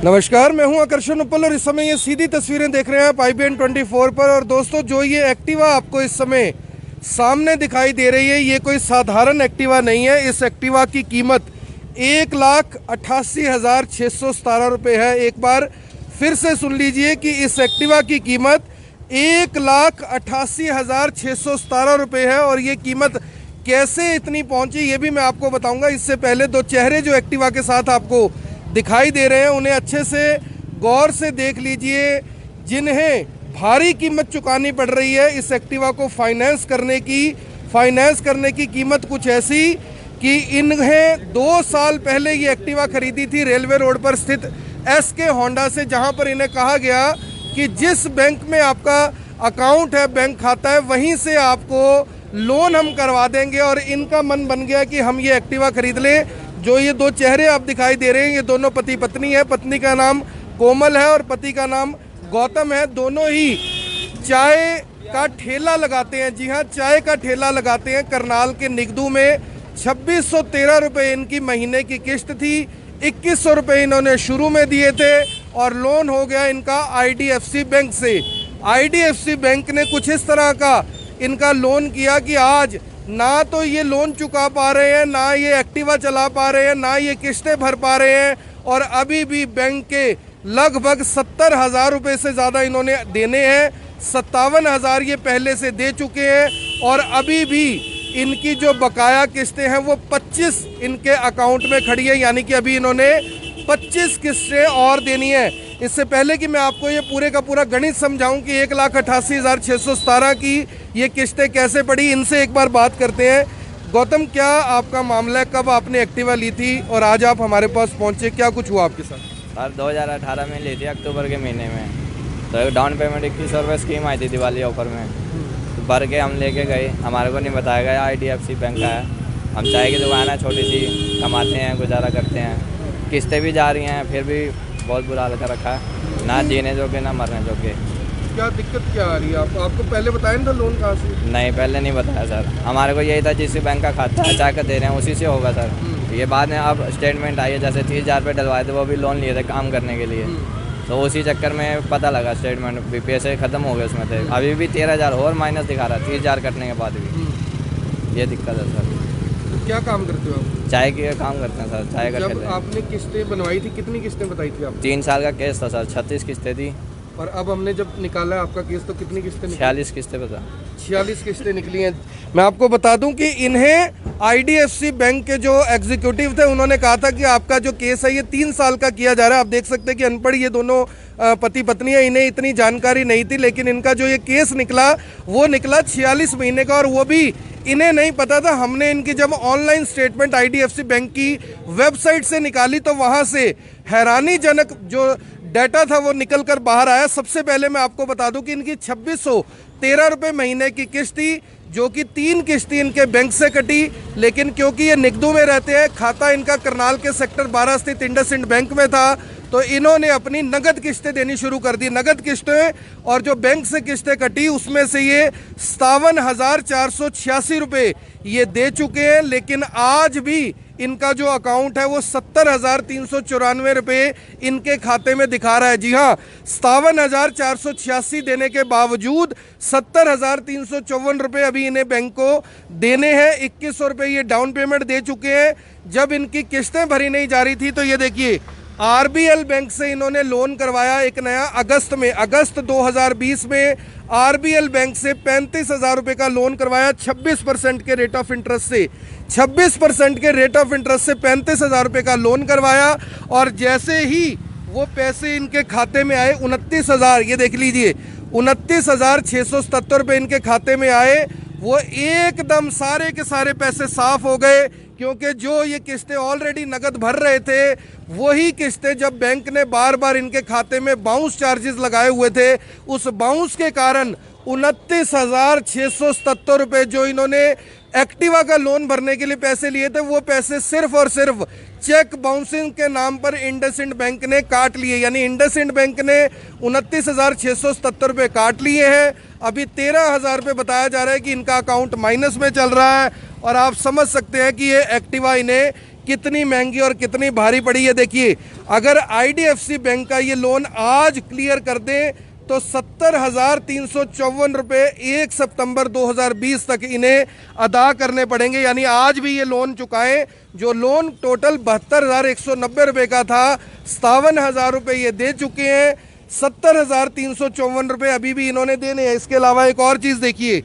नमस्कार, मैं हूं आकर्षण उपल और इस समय ये सीधी तस्वीरें देख रहे हैं आप IBN 24 पर। और दोस्तों, जो ये एक्टिवा आपको इस समय सामने दिखाई दे रही है, ये कोई साधारण एक्टिवा नहीं है। इस एक्टिवा की कीमत 1,88,617 रुपये है। एक बार फिर से सुन लीजिए कि इस एक्टिवा की कीमत 1,88,617 रुपये है। और ये कीमत कैसे इतनी पहुंची, ये भी मैं आपको बताऊंगा। इससे पहले दो चेहरे जो एक्टिवा के साथ आपको दिखाई दे रहे हैं, उन्हें अच्छे से गौर से देख लीजिए। जिन्हें भारी कीमत चुकानी पड़ रही है इस एक्टिवा को फाइनेंस करने की कीमत कुछ ऐसी कि इन्हें 2 साल पहले ये एक्टिवा खरीदी थी रेलवे रोड पर स्थित SK होंडा से, जहां पर इन्हें कहा गया कि जिस बैंक में आपका अकाउंट है, बैंक खाता है, वहीं से आपको लोन हम करवा देंगे। और इनका मन बन गया कि हम ये एक्टिवा खरीद लें। जो ये दो चेहरे आप दिखाई दे रहे हैं, ये दोनों पति पत्नी है। पत्नी का नाम कोमल है और पति का नाम गौतम है। दोनों ही चाय का ठेला लगाते हैं। जी हाँ, चाय का ठेला लगाते हैं करनाल के निगदू में। 2613 रुपये इनकी महीने की किस्त थी। 2100 रुपये इन्होंने शुरू में दिए थे और लोन हो गया इनका IDFC बैंक से। IDFC बैंक ने कुछ इस तरह का इनका लोन किया कि आज ना तो ये लोन चुका पा रहे हैं, ना ये एक्टिवा चला पा रहे हैं, ना ये किस्तें भर पा रहे हैं। और अभी भी बैंक के लगभग 70,000 रुपये से ज़्यादा इन्होंने देने हैं। 57,000 ये पहले से दे चुके हैं और अभी भी इनकी जो बकाया किस्तें हैं वो 25 इनके अकाउंट में खड़ी है। यानी कि अभी इन्होंने 25 किस्तें और देनी है। इससे पहले कि मैं आपको ये पूरे का पूरा गणित समझाऊं कि 1,88,617 की ये किस्तें कैसे पड़ी, इनसे एक बार बात करते हैं। गौतम, क्या आपका मामला है? कब आपने एक्टिवा ली थी और आज आप हमारे पास पहुंचे, क्या कुछ हुआ आपके साथ? सर 2018 में ली थी, अक्टूबर के महीने में। तो डाउन पेमेंट 2100 रुपये स्कीम आई थी दिवाली ऑफर में। तो भर के हम लेके गए, हमारे को नहीं बताया गया IDFC बैंक का है। हम चाय की दुकान है, छोटी सी, कमाते हैं, गुजारा करते हैं। किस्तें भी जा रही हैं, फिर भी बहुत बुरा हाल कर रखा है, ना जीने जोगे ना मरने जोगे। क्या दिक्कत क्या आ रही है आपको पहले बताया था लोन कहाँ से? नहीं, पहले नहीं बताया सर। हमारे को यही था जिस बैंक का खाता है, चाय का दे रहे हैं, उसी से होगा सर। ये बाद में अब स्टेटमेंट आई है, जैसे 30,000 रुपये डलवाए थे, वो भी लोन लिए थे काम करने के लिए। तो उसी चक्कर में पता लगा स्टेटमेंट भी पैसे ख़त्म हो गए उसमें थे। अभी भी 13,000 और माइनस दिखा रहा है 30,000 कटने के बाद भी। ये दिक्कत है सर। क्या काम करते हो आप? चाय के काम करते हैं सर, चाय का ठेला। आपने किस्तें बनवाई थी, कितनी किस्तें बताई थी आप? 3 साल का केस था सर, 36 किस्तें थी। और अब हमने जब निकाला है आपका केस तो कितनी किस्तें? 46 किस्तें बता। 46 किस्तें निकली हैं। मैं आपको बता दूं कि इन्हें IDFC बैंक के जो एग्जीक्यूटिव थे, उन्होंने कहा था कि आपका जो केस है ये 3 साल का किया जा रहा है। आप देख सकते हैं कि अनपढ़ ये दोनों पति पत्नी है, इन्हें इतनी जानकारी नहीं थी। लेकिन इनका जो ये केस निकला वो निकला 46 महीने का, और वो भी इन्हें नहीं पता था। हमने इनकी जब ऑनलाइन स्टेटमेंट IDFC बैंक की वेबसाइट से निकाली तो वहाँ से हैरानीजनक जो डाटा था वो निकल कर बाहर आया। सबसे पहले मैं आपको बता दूं कि इनकी 2613 रुपये महीने की किस्त थी, जो कि 3 किस्तें इनके बैंक से कटी। लेकिन क्योंकि ये निगदू में रहते हैं, खाता इनका करनाल के सेक्टर 12 स्थित इंडसइंड बैंक में था, तो इन्होंने अपनी नगद किस्तें देनी शुरू कर दी। नगद किस्तें और जो बैंक से किस्तें कटी उसमें से ये 57,486 रुपये ये दे चुके हैं। लेकिन आज भी इनका जो अकाउंट है वो 70,394 रुपये इनके खाते में दिखा रहा है। जी हाँ, 57,486 देने के बावजूद 70,354 रुपये अभी इन्हें बैंक को देने हैं। 2100 रुपये ये डाउन पेमेंट दे चुके हैं। जब इनकी किस्तें भरी नहीं जा रही थी तो ये देखिए, RBL बैंक से इन्होंने लोन करवाया एक नया अगस्त 2020 में RBL बैंक से 35,000 रुपये का लोन करवाया 26% के रेट ऑफ इंटरेस्ट से। 26% के रेट ऑफ इंटरेस्ट से 35,000 रुपये का लोन करवाया। और जैसे ही वो पैसे इनके खाते में आए 29,000, ये देख लीजिए, 29,677 रुपये इनके खाते में आए। वो एकदम सारे के सारे पैसे साफ हो गए, क्योंकि जो ये किस्तें ऑलरेडी नगद भर रहे थे, वही किस्तें जब बैंक ने बार बार इनके खाते में बाउंस चार्जेस लगाए हुए थे, उस बाउंस के कारण 29,677 रुपये जो इन्होंने एक्टिवा का लोन भरने के लिए पैसे लिए थे, वो पैसे सिर्फ और सिर्फ चेक बाउंसिंग के नाम पर इंडसइंड बैंक ने काट लिए। यानी इंडसइंड बैंक ने 29,677 रुपये काट लिए हैं। अभी 13,000 रुपये बताया जा रहा है कि इनका अकाउंट माइनस में चल रहा है। और आप समझ सकते हैं कि ये एक्टिवा इन्हें कितनी महंगी और कितनी भारी पड़ी है। देखिए, अगर आईडीएफसी बैंक का ये लोन आज क्लियर कर दें तो 70,354 रुपये 1 सितंबर 2020 तक इन्हें अदा करने पड़ेंगे। यानी आज भी ये लोन चुकाएं। जो लोन टोटल 72,190 रुपये का था, 57,000 रुपये ये दे चुके हैं, 70,354 रुपये अभी भी इन्होंने देने हैं। इसके अलावा एक और चीज़ देखिए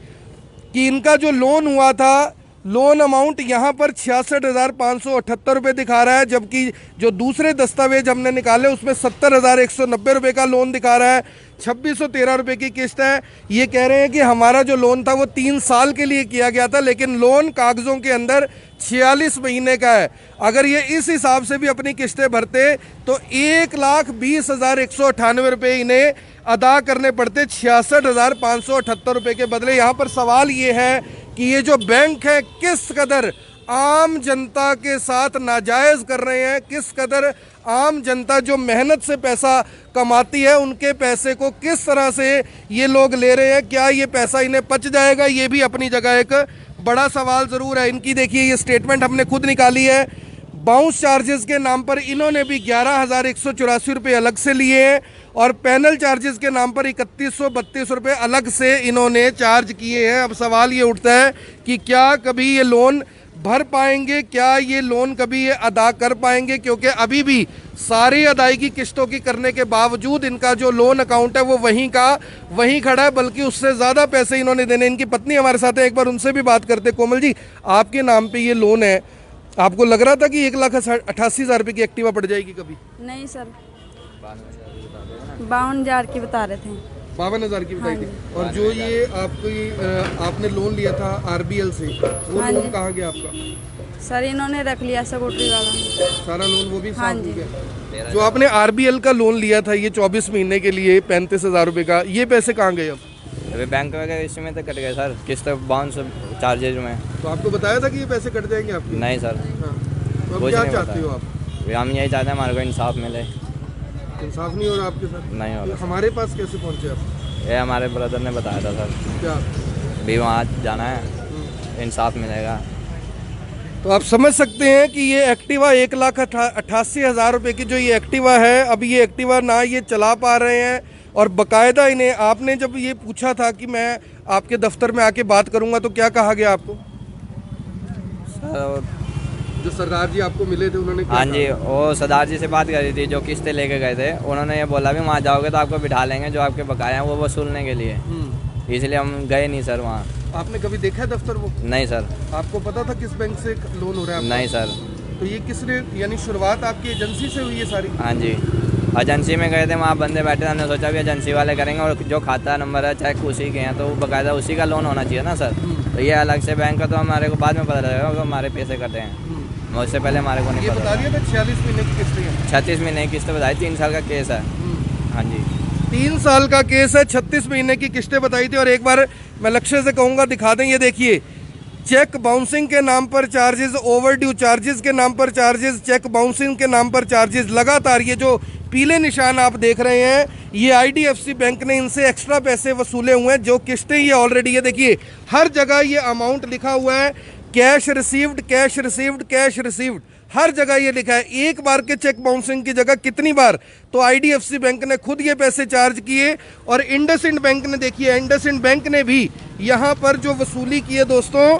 कि इनका जो लोन हुआ था, लोन अमाउंट यहाँ पर 66,578 रुपये दिखा रहा है, जबकि जो दूसरे दस्तावेज हमने निकाले उसमें 70,190 रुपये का लोन दिखा रहा है। 2,613 रुपये की किस्त है। ये कह रहे हैं कि हमारा जो लोन था वो 3 साल के लिए किया गया था, लेकिन लोन कागज़ों के अंदर 46 महीने का है। अगर ये इस हिसाब से भी अपनी किस्तें भरते तो 1,20,198 रुपये इन्हें अदा करने पड़ते, 66,578 रुपये के बदले। यहाँ पर सवाल ये है कि ये जो बैंक है किस कदर आम जनता के साथ नाजायज़ कर रहे हैं, किस कदर आम जनता जो मेहनत से पैसा कमाती है उनके पैसे को किस तरह से ये लोग ले रहे हैं। क्या ये पैसा इन्हें पच जाएगा, ये भी अपनी जगह एक बड़ा सवाल ज़रूर है। इनकी देखिए ये स्टेटमेंट हमने खुद निकाली है। बाउंस चार्जेस के नाम पर इन्होंने भी 11,184 रुपये अलग से लिए हैं और पैनल चार्जेस के नाम पर 3,132 रुपये अलग से इन्होंने चार्ज किए हैं। अब सवाल ये उठता है कि क्या कभी ये लोन भर पाएंगे, क्या ये लोन कभी ये अदा कर पाएंगे, क्योंकि अभी भी सारी अदायगी किस्तों की करने के बावजूद इनका जो लोन अकाउंट है वो वहीं का वहीं खड़ा है, बल्कि उससे ज़्यादा पैसे इन्होंने देने। इनकी पत्नी हमारे साथ है, एक बार उनसे भी बात करते। कोमल जी, आपके नाम पे ये लोन है, आपको लग रहा था कि 1,88,000 रुपये की एक्टिवा पड़ जाएगी कभी? नहीं सर, 52,000 की बता रहे थे। 52,000 की बताई थी। और जो ये आपने लोन लिया था आरबीएल से, वो लोन कहाँ गया आपका? सर इन्होंने रख लिया स्कूटरी वाला सारा लोन, वो भी साफ हो गया। जो आपने आरबीएल का लोन लिया था ये 24 महीने के लिए 35,000 रुपये का, ये पैसे कहाँ गए अब? अभी बैंक वगैरह इसमें तो कट गए सर, किस्त बाउंस चार्जेज में। तो आपको बताया था कि ये पैसे कट जाएंगे आपके? नहीं सर। हाँ। तो अब क्या चाहते हो आप? हम यही चाहते हैं हमारे को इंसाफ मिले। इंसाफ नहीं हो रहा आपके साथ? नहीं हो रहा। हमारे पास कैसे पहुँचे आप? ये हमारे ब्रदर ने बताया था सर। क्या? भी वहाँ जाना है, इंसाफ मिलेगा। तो आप समझ सकते हैं कि ये एक्टिवा 1,88,000 रुपये की जो ये एक्टिवा है, अब ये एक्टिवा ना ये चला पा रहे हैं और बकायदा इन्हें, आपने जब ये पूछा था कि मैं आपके दफ्तर में आके बात करूंगा तो क्या कहा गया आपको? सर जो सरदार जी आपको मिले थे उन्होंने क्या हाँ जी, वो सरदार जी से बात करी थी जो किस्तें लेके गए थे। उन्होंने ये बोला भी वहाँ जाओगे तो आपको बिठा लेंगे, जो आपके बकाया हैं वो वसूलने के लिए। इसलिए हम गए नहीं सर वहाँ। आपने कभी देखा है दफ्तर वो? नहीं सर। आपको पता था किस बैंक से लोन हो रहा है? नहीं सर। तो ये किसने, यानी शुरुआत आपकी एजेंसी से हुई है सारी? हाँ जी, एजेंसी में गए थे, वहाँ बंदे बैठे, हमने सोचा भी एजेंसी वाले करेंगे और जो खाता नंबर है चेक उसी के हैं तो बकायदा उसी का लोन होना चाहिए ना सर। तो ये अलग से बैंक का तो हमारे को बाद में पता लगेगा तो हमारे पैसे कटे हैं, उससे पहले हमारे को नहीं ये पता। बता दिया था 46 महीने की किस्तें हैं। 36 महीने की किस्त बताई, 3 साल का केस है। हाँ जी, 3 साल का केस है, 36 महीने की किस्तें बताई थी। और एक बार मैं लक्ष्य से कहूँगा दिखा दें, ये देखिए, चेक बाउंसिंग के नाम पर चार्जेस, ओवरड्यू चार्जेस के नाम पर चार्जेस, चेक बाउंसिंग के नाम पर चार्जेस, लगातार ये जो पीले निशान आप देख रहे हैं, ये आईडीएफसी बैंक ने इनसे एक्स्ट्रा पैसे वसूले हुए हैं। जो किस्तें ये ऑलरेडी, ये देखिए हर जगह ये अमाउंट लिखा हुआ है, cash received, cash received, cash received, हर जगह ये लिखा है। एक बार के चेक बाउंसिंग की जगह कितनी बार तो आईडीएफसी बैंक ने खुद ये पैसे चार्ज किए। और इंडसइंड बैंक ने, देखिए इंडसइंड बैंक ने भी यहाँ पर जो वसूली की है दोस्तों,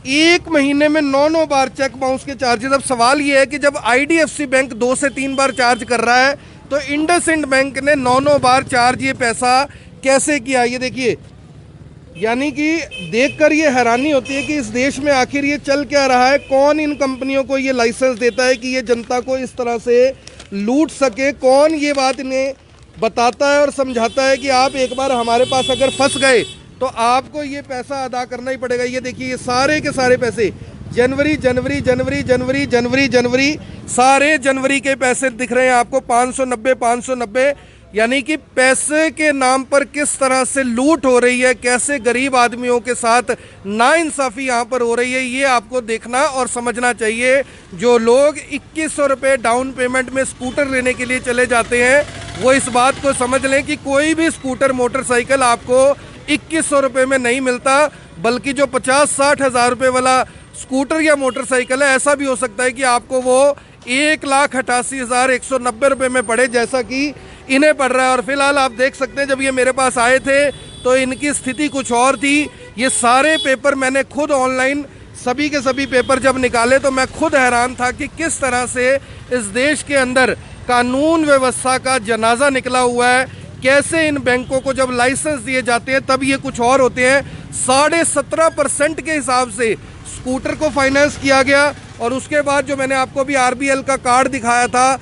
1 महीने में 9 बार चेक बाउंस के चार्जेस। अब सवाल ये है कि जब आईडीएफसी बैंक 2 से 3 बार चार्ज कर रहा है तो इंडसइंड बैंक ने 9 बार चार्ज ये पैसा कैसे किया? ये देखिए, यानी कि देखकर ये हैरानी होती है कि इस देश में आखिर ये चल क्या रहा है। कौन इन कंपनियों को ये लाइसेंस देता है कि ये जनता को इस तरह से लूट सके? कौन ये बात इन्हें बताता है और समझाता है कि आप एक बार हमारे पास अगर फंस गए तो आपको ये पैसा अदा करना ही पड़ेगा? ये देखिए, ये सारे के सारे पैसे जनवरी जनवरी जनवरी जनवरी जनवरी जनवरी सारे जनवरी के पैसे दिख रहे हैं आपको, 590, यानी कि पैसे के नाम पर किस तरह से लूट हो रही है, कैसे गरीब आदमियों के साथ नाइंसाफ़ी यहाँ पर हो रही है, ये आपको देखना और समझना चाहिए। जो लोग 2100 रुपये डाउन पेमेंट में स्कूटर लेने के लिए चले जाते हैं, वो इस बात को समझ लें कि कोई भी स्कूटर, मोटरसाइकिल आपको 2100 रुपये में नहीं मिलता, बल्कि जो 50-60 हज़ार रुपये वाला स्कूटर या मोटरसाइकिल है, ऐसा भी हो सकता है कि आपको वो 1,88,190 रुपये में पड़े, जैसा कि इन्हें पड़ रहा है। और फिलहाल आप देख सकते हैं जब ये मेरे पास आए थे तो इनकी स्थिति कुछ और थी। ये सारे पेपर मैंने खुद ऑनलाइन सभी के सभी पेपर जब निकाले तो मैं खुद हैरान था कि किस तरह से इस देश के अंदर कानून व्यवस्था का जनाजा निकला हुआ है। कैसे इन बैंकों को जब लाइसेंस दिए जाते हैं तब ये कुछ और होते हैं। 17.5% के हिसाब से स्कूटर को फाइनेंस किया गया। और उसके बाद जो मैंने आपको भी आरबीएल का कार्ड दिखाया था,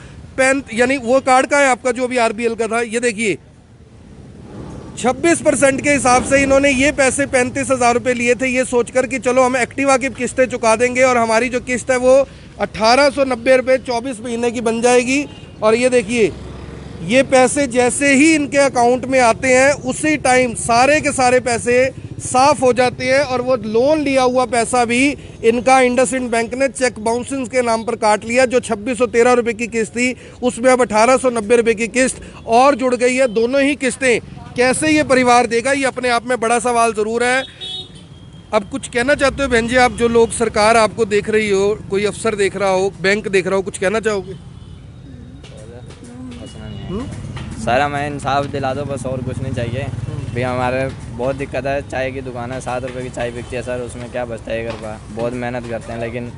यानी वो कार्ड का है आपका जो भी आरबीएल का था, ये देखिए 26% के हिसाब से इन्होंने ये पैसे 35,000 रुपये लिए थे, ये सोचकर कि चलो हम एक्टिवा की किस्तें चुका देंगे और हमारी जो किस्त है वो 1,890 रुपये 24 महीने की बन जाएगी। और ये देखिए ये पैसे जैसे ही इनके अकाउंट में आते हैं उसी टाइम सारे के सारे पैसे साफ हो जाते हैं। और वो लोन लिया हुआ पैसा भी इनका इंडसइंड बैंक ने चेक बाउंसिंग के नाम पर काट लिया। जो 2613 रुपये की किस्त थी उसमें अब 1,890 रुपये की किस्त और जुड़ गई है। दोनों ही किस्तें कैसे ये परिवार देगा, ये अपने आप में बड़ा सवाल ज़रूर है। अब कुछ कहना चाहते हो बहन जी, आप जो लोग, सरकार आपको देख रही हो, कोई अफसर देख रहा हो, बैंक देख रहा हो, कुछ कहना चाहोगे? सर हमें इंसाफ दिला दो बस, और कुछ नहीं चाहिए भाई। हमारे बहुत दिक्कत है, चाय की दुकान है, 7 रुपये की चाय बिकती है सर, उसमें क्या बचता है 1 रुपया। बहुत मेहनत करते हैं लेकिन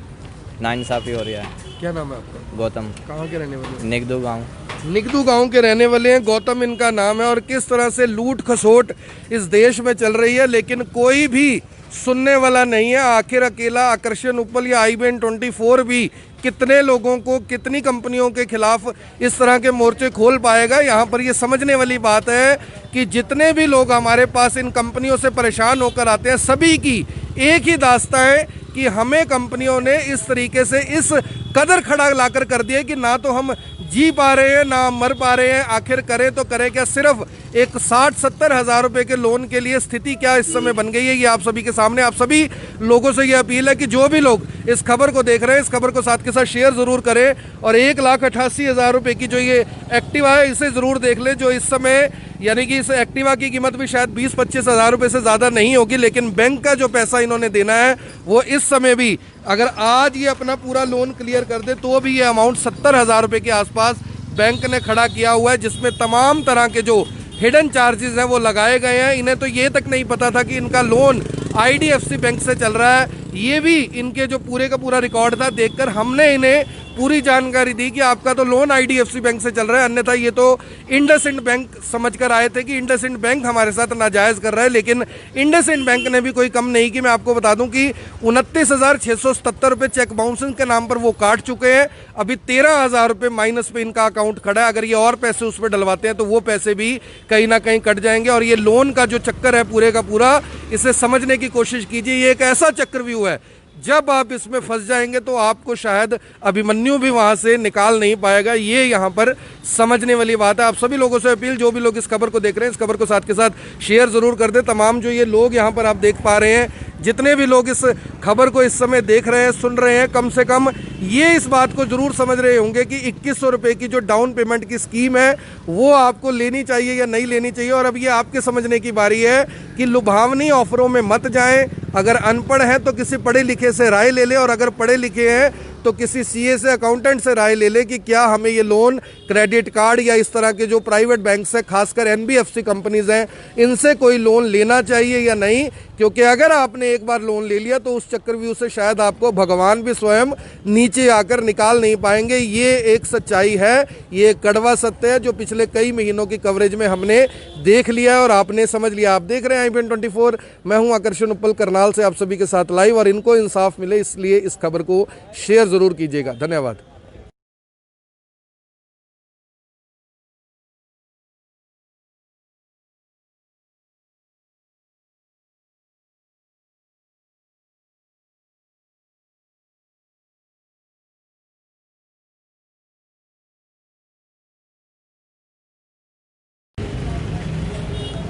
नाइंसाफ़ी हो रही है। क्या नाम है आपका? गौतम। कहाँ के रहने वाले? निगदू गाँव। निगदू गांव के रहने वाले हैं, गौतम इनका नाम है। और किस तरह से लूट खसोट इस देश में चल रही है लेकिन कोई भी सुनने वाला नहीं है। आखिर अकेला आकर्षण उपल या IBN24 भी कितने लोगों को, कितनी कंपनियों के खिलाफ इस तरह के मोर्चे खोल पाएगा। यहाँ पर ये समझने वाली बात है कि जितने भी लोग हमारे पास इन कंपनियों से परेशान होकर आते हैं, सभी की एक ही दास्तां है कि हमें कंपनियों ने इस तरीके से इस कदर खड़ा लाकर कर दिया कि ना तो हम जी पा रहे हैं ना मर पा रहे हैं। आखिर करें तो करें क्या? सिर्फ एक 60-70 हज़ार रुपये के लोन के लिए स्थिति क्या इस समय बन गई है, ये आप सभी के सामने। आप सभी लोगों से ये अपील है कि जो भी लोग इस खबर को देख रहे हैं, इस खबर को साथ के साथ शेयर ज़रूर करें। और 1,88,000 रुपये की जो ये एक्टिवा है इसे ज़रूर देख लें, जो इस समय, यानी कि इस एक्टिवा की कीमत भी शायद 20-25 हज़ार रुपये से ज़्यादा नहीं होगी। लेकिन बैंक का जो पैसा इन्होंने देना है वो इस समय भी, अगर आज ये अपना पूरा लोन क्लियर कर दे तो भी ये अमाउंट 70,000 रुपये के आसपास बैंक ने खड़ा किया हुआ है, जिसमें तमाम तरह के जो हिडन चार्जेस हैं वो लगाए गए हैं। इन्हें तो ये तक नहीं पता था कि इनका लोन IDFC बैंक से चल रहा है। ये भी इनके जो पूरे का पूरा रिकॉर्ड था देखकर हमने इन्हें पूरी जानकारी दी कि आपका तो लोन IDFC बैंक से चल रहा है, अन्यथा ये तो इंडसइंड बैंक समझकर आए थे कि इंडसइंड बैंक हमारे साथ नाजायज़ कर रहा है। लेकिन इंडसइंड बैंक ने भी कोई कम नहीं की। मैं आपको बता दूं कि 29,677 रुपये चेक बाउंसिंग के नाम पर वो काट चुके हैं। अभी 13,000 रुपये माइनस पे इनका अकाउंट खड़ा है। अगर ये और पैसे उस पर डलवाते हैं तो वो पैसे भी कहीं ना कहीं कट जाएंगे। और ये लोन का जो चक्कर है पूरे का पूरा, इसे समझने की कोशिश कीजिए। ये एक ऐसा चक्रव्यूह है, जब आप इसमें फंस जाएंगे तो आपको शायद अभिमन्यु भी वहां से निकाल नहीं पाएगा। ये यहाँ पर समझने वाली बात है। आप सभी लोगों से अपील, जो भी लोग इस खबर को देख रहे हैं, इस खबर को साथ के साथ शेयर ज़रूर कर दें। तमाम जो ये लोग यहाँ पर आप देख पा रहे हैं, जितने भी लोग इस खबर को इस समय देख रहे हैं, सुन रहे हैं, कम से कम ये इस बात को ज़रूर समझ रहे होंगे कि 2100 रुपये की जो डाउन पेमेंट की स्कीम है वो आपको लेनी चाहिए या नहीं लेनी चाहिए। और अब ये आपके समझने की बारी है कि लुभावनी ऑफरों में मत जाएं। अगर अनपढ़ हैं तो किसी पढ़े लिखे से राय ले लें, और अगर पढ़े लिखे हैं तो किसी CA से, अकाउंटेंट से राय ले लें कि क्या हमें ये लोन, क्रेडिट कार्ड या इस तरह के जो प्राइवेट बैंक्स हैं, खासकर NBFC कंपनीज हैं, इनसे कोई लोन लेना चाहिए या नहीं। क्योंकि अगर आपने एक बार लोन ले लिया तो उस चक्रव्यूह से शायद आपको भगवान भी स्वयं नीचे आकर निकाल नहीं पाएंगे। ये एक सच्चाई है, ये कड़वा सत्य है जो पिछले कई महीनों की कवरेज में हमने देख लिया है और आपने समझ लिया। आप देख रहे हैं IBN24, मैं हूं आकर्षण उपल करनाल से आप सभी के साथ लाइव। और इनको इंसाफ मिले इसलिए इस खबर को शेयर जरूर कीजिएगा। धन्यवाद।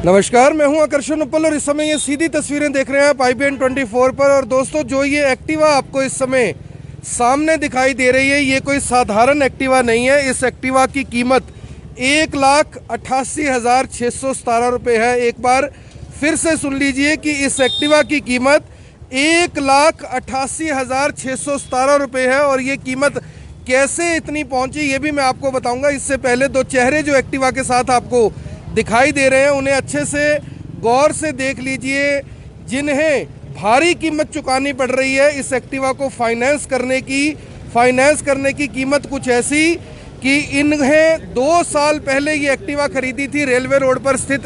नमस्कार, मैं हूं आकर्षण उपल और इस समय ये सीधी तस्वीरें देख रहे हैं आप IBN24 पर। और दोस्तों, जो ये एक्टिवा आपको इस समय सामने दिखाई दे रही है, ये कोई साधारण एक्टिवा नहीं है। इस एक्टिवा की कीमत 1,88,617 रुपये है। एक बार फिर से सुन लीजिए कि इस एक्टिवा की कीमत 1,88,617 रुपये है। और ये कीमत कैसे इतनी पहुंची ये भी मैं आपको बताऊंगा। इससे पहले दो चेहरे जो एक्टिवा के साथ आपको दिखाई दे रहे हैं उन्हें अच्छे से गौर से देख लीजिए, जिन्हें भारी कीमत चुकानी पड़ रही है इस एक्टिवा को फाइनेंस करने की कीमत कुछ ऐसी कि इन्हें 2 साल पहले ये एक्टिवा खरीदी थी रेलवे रोड पर स्थित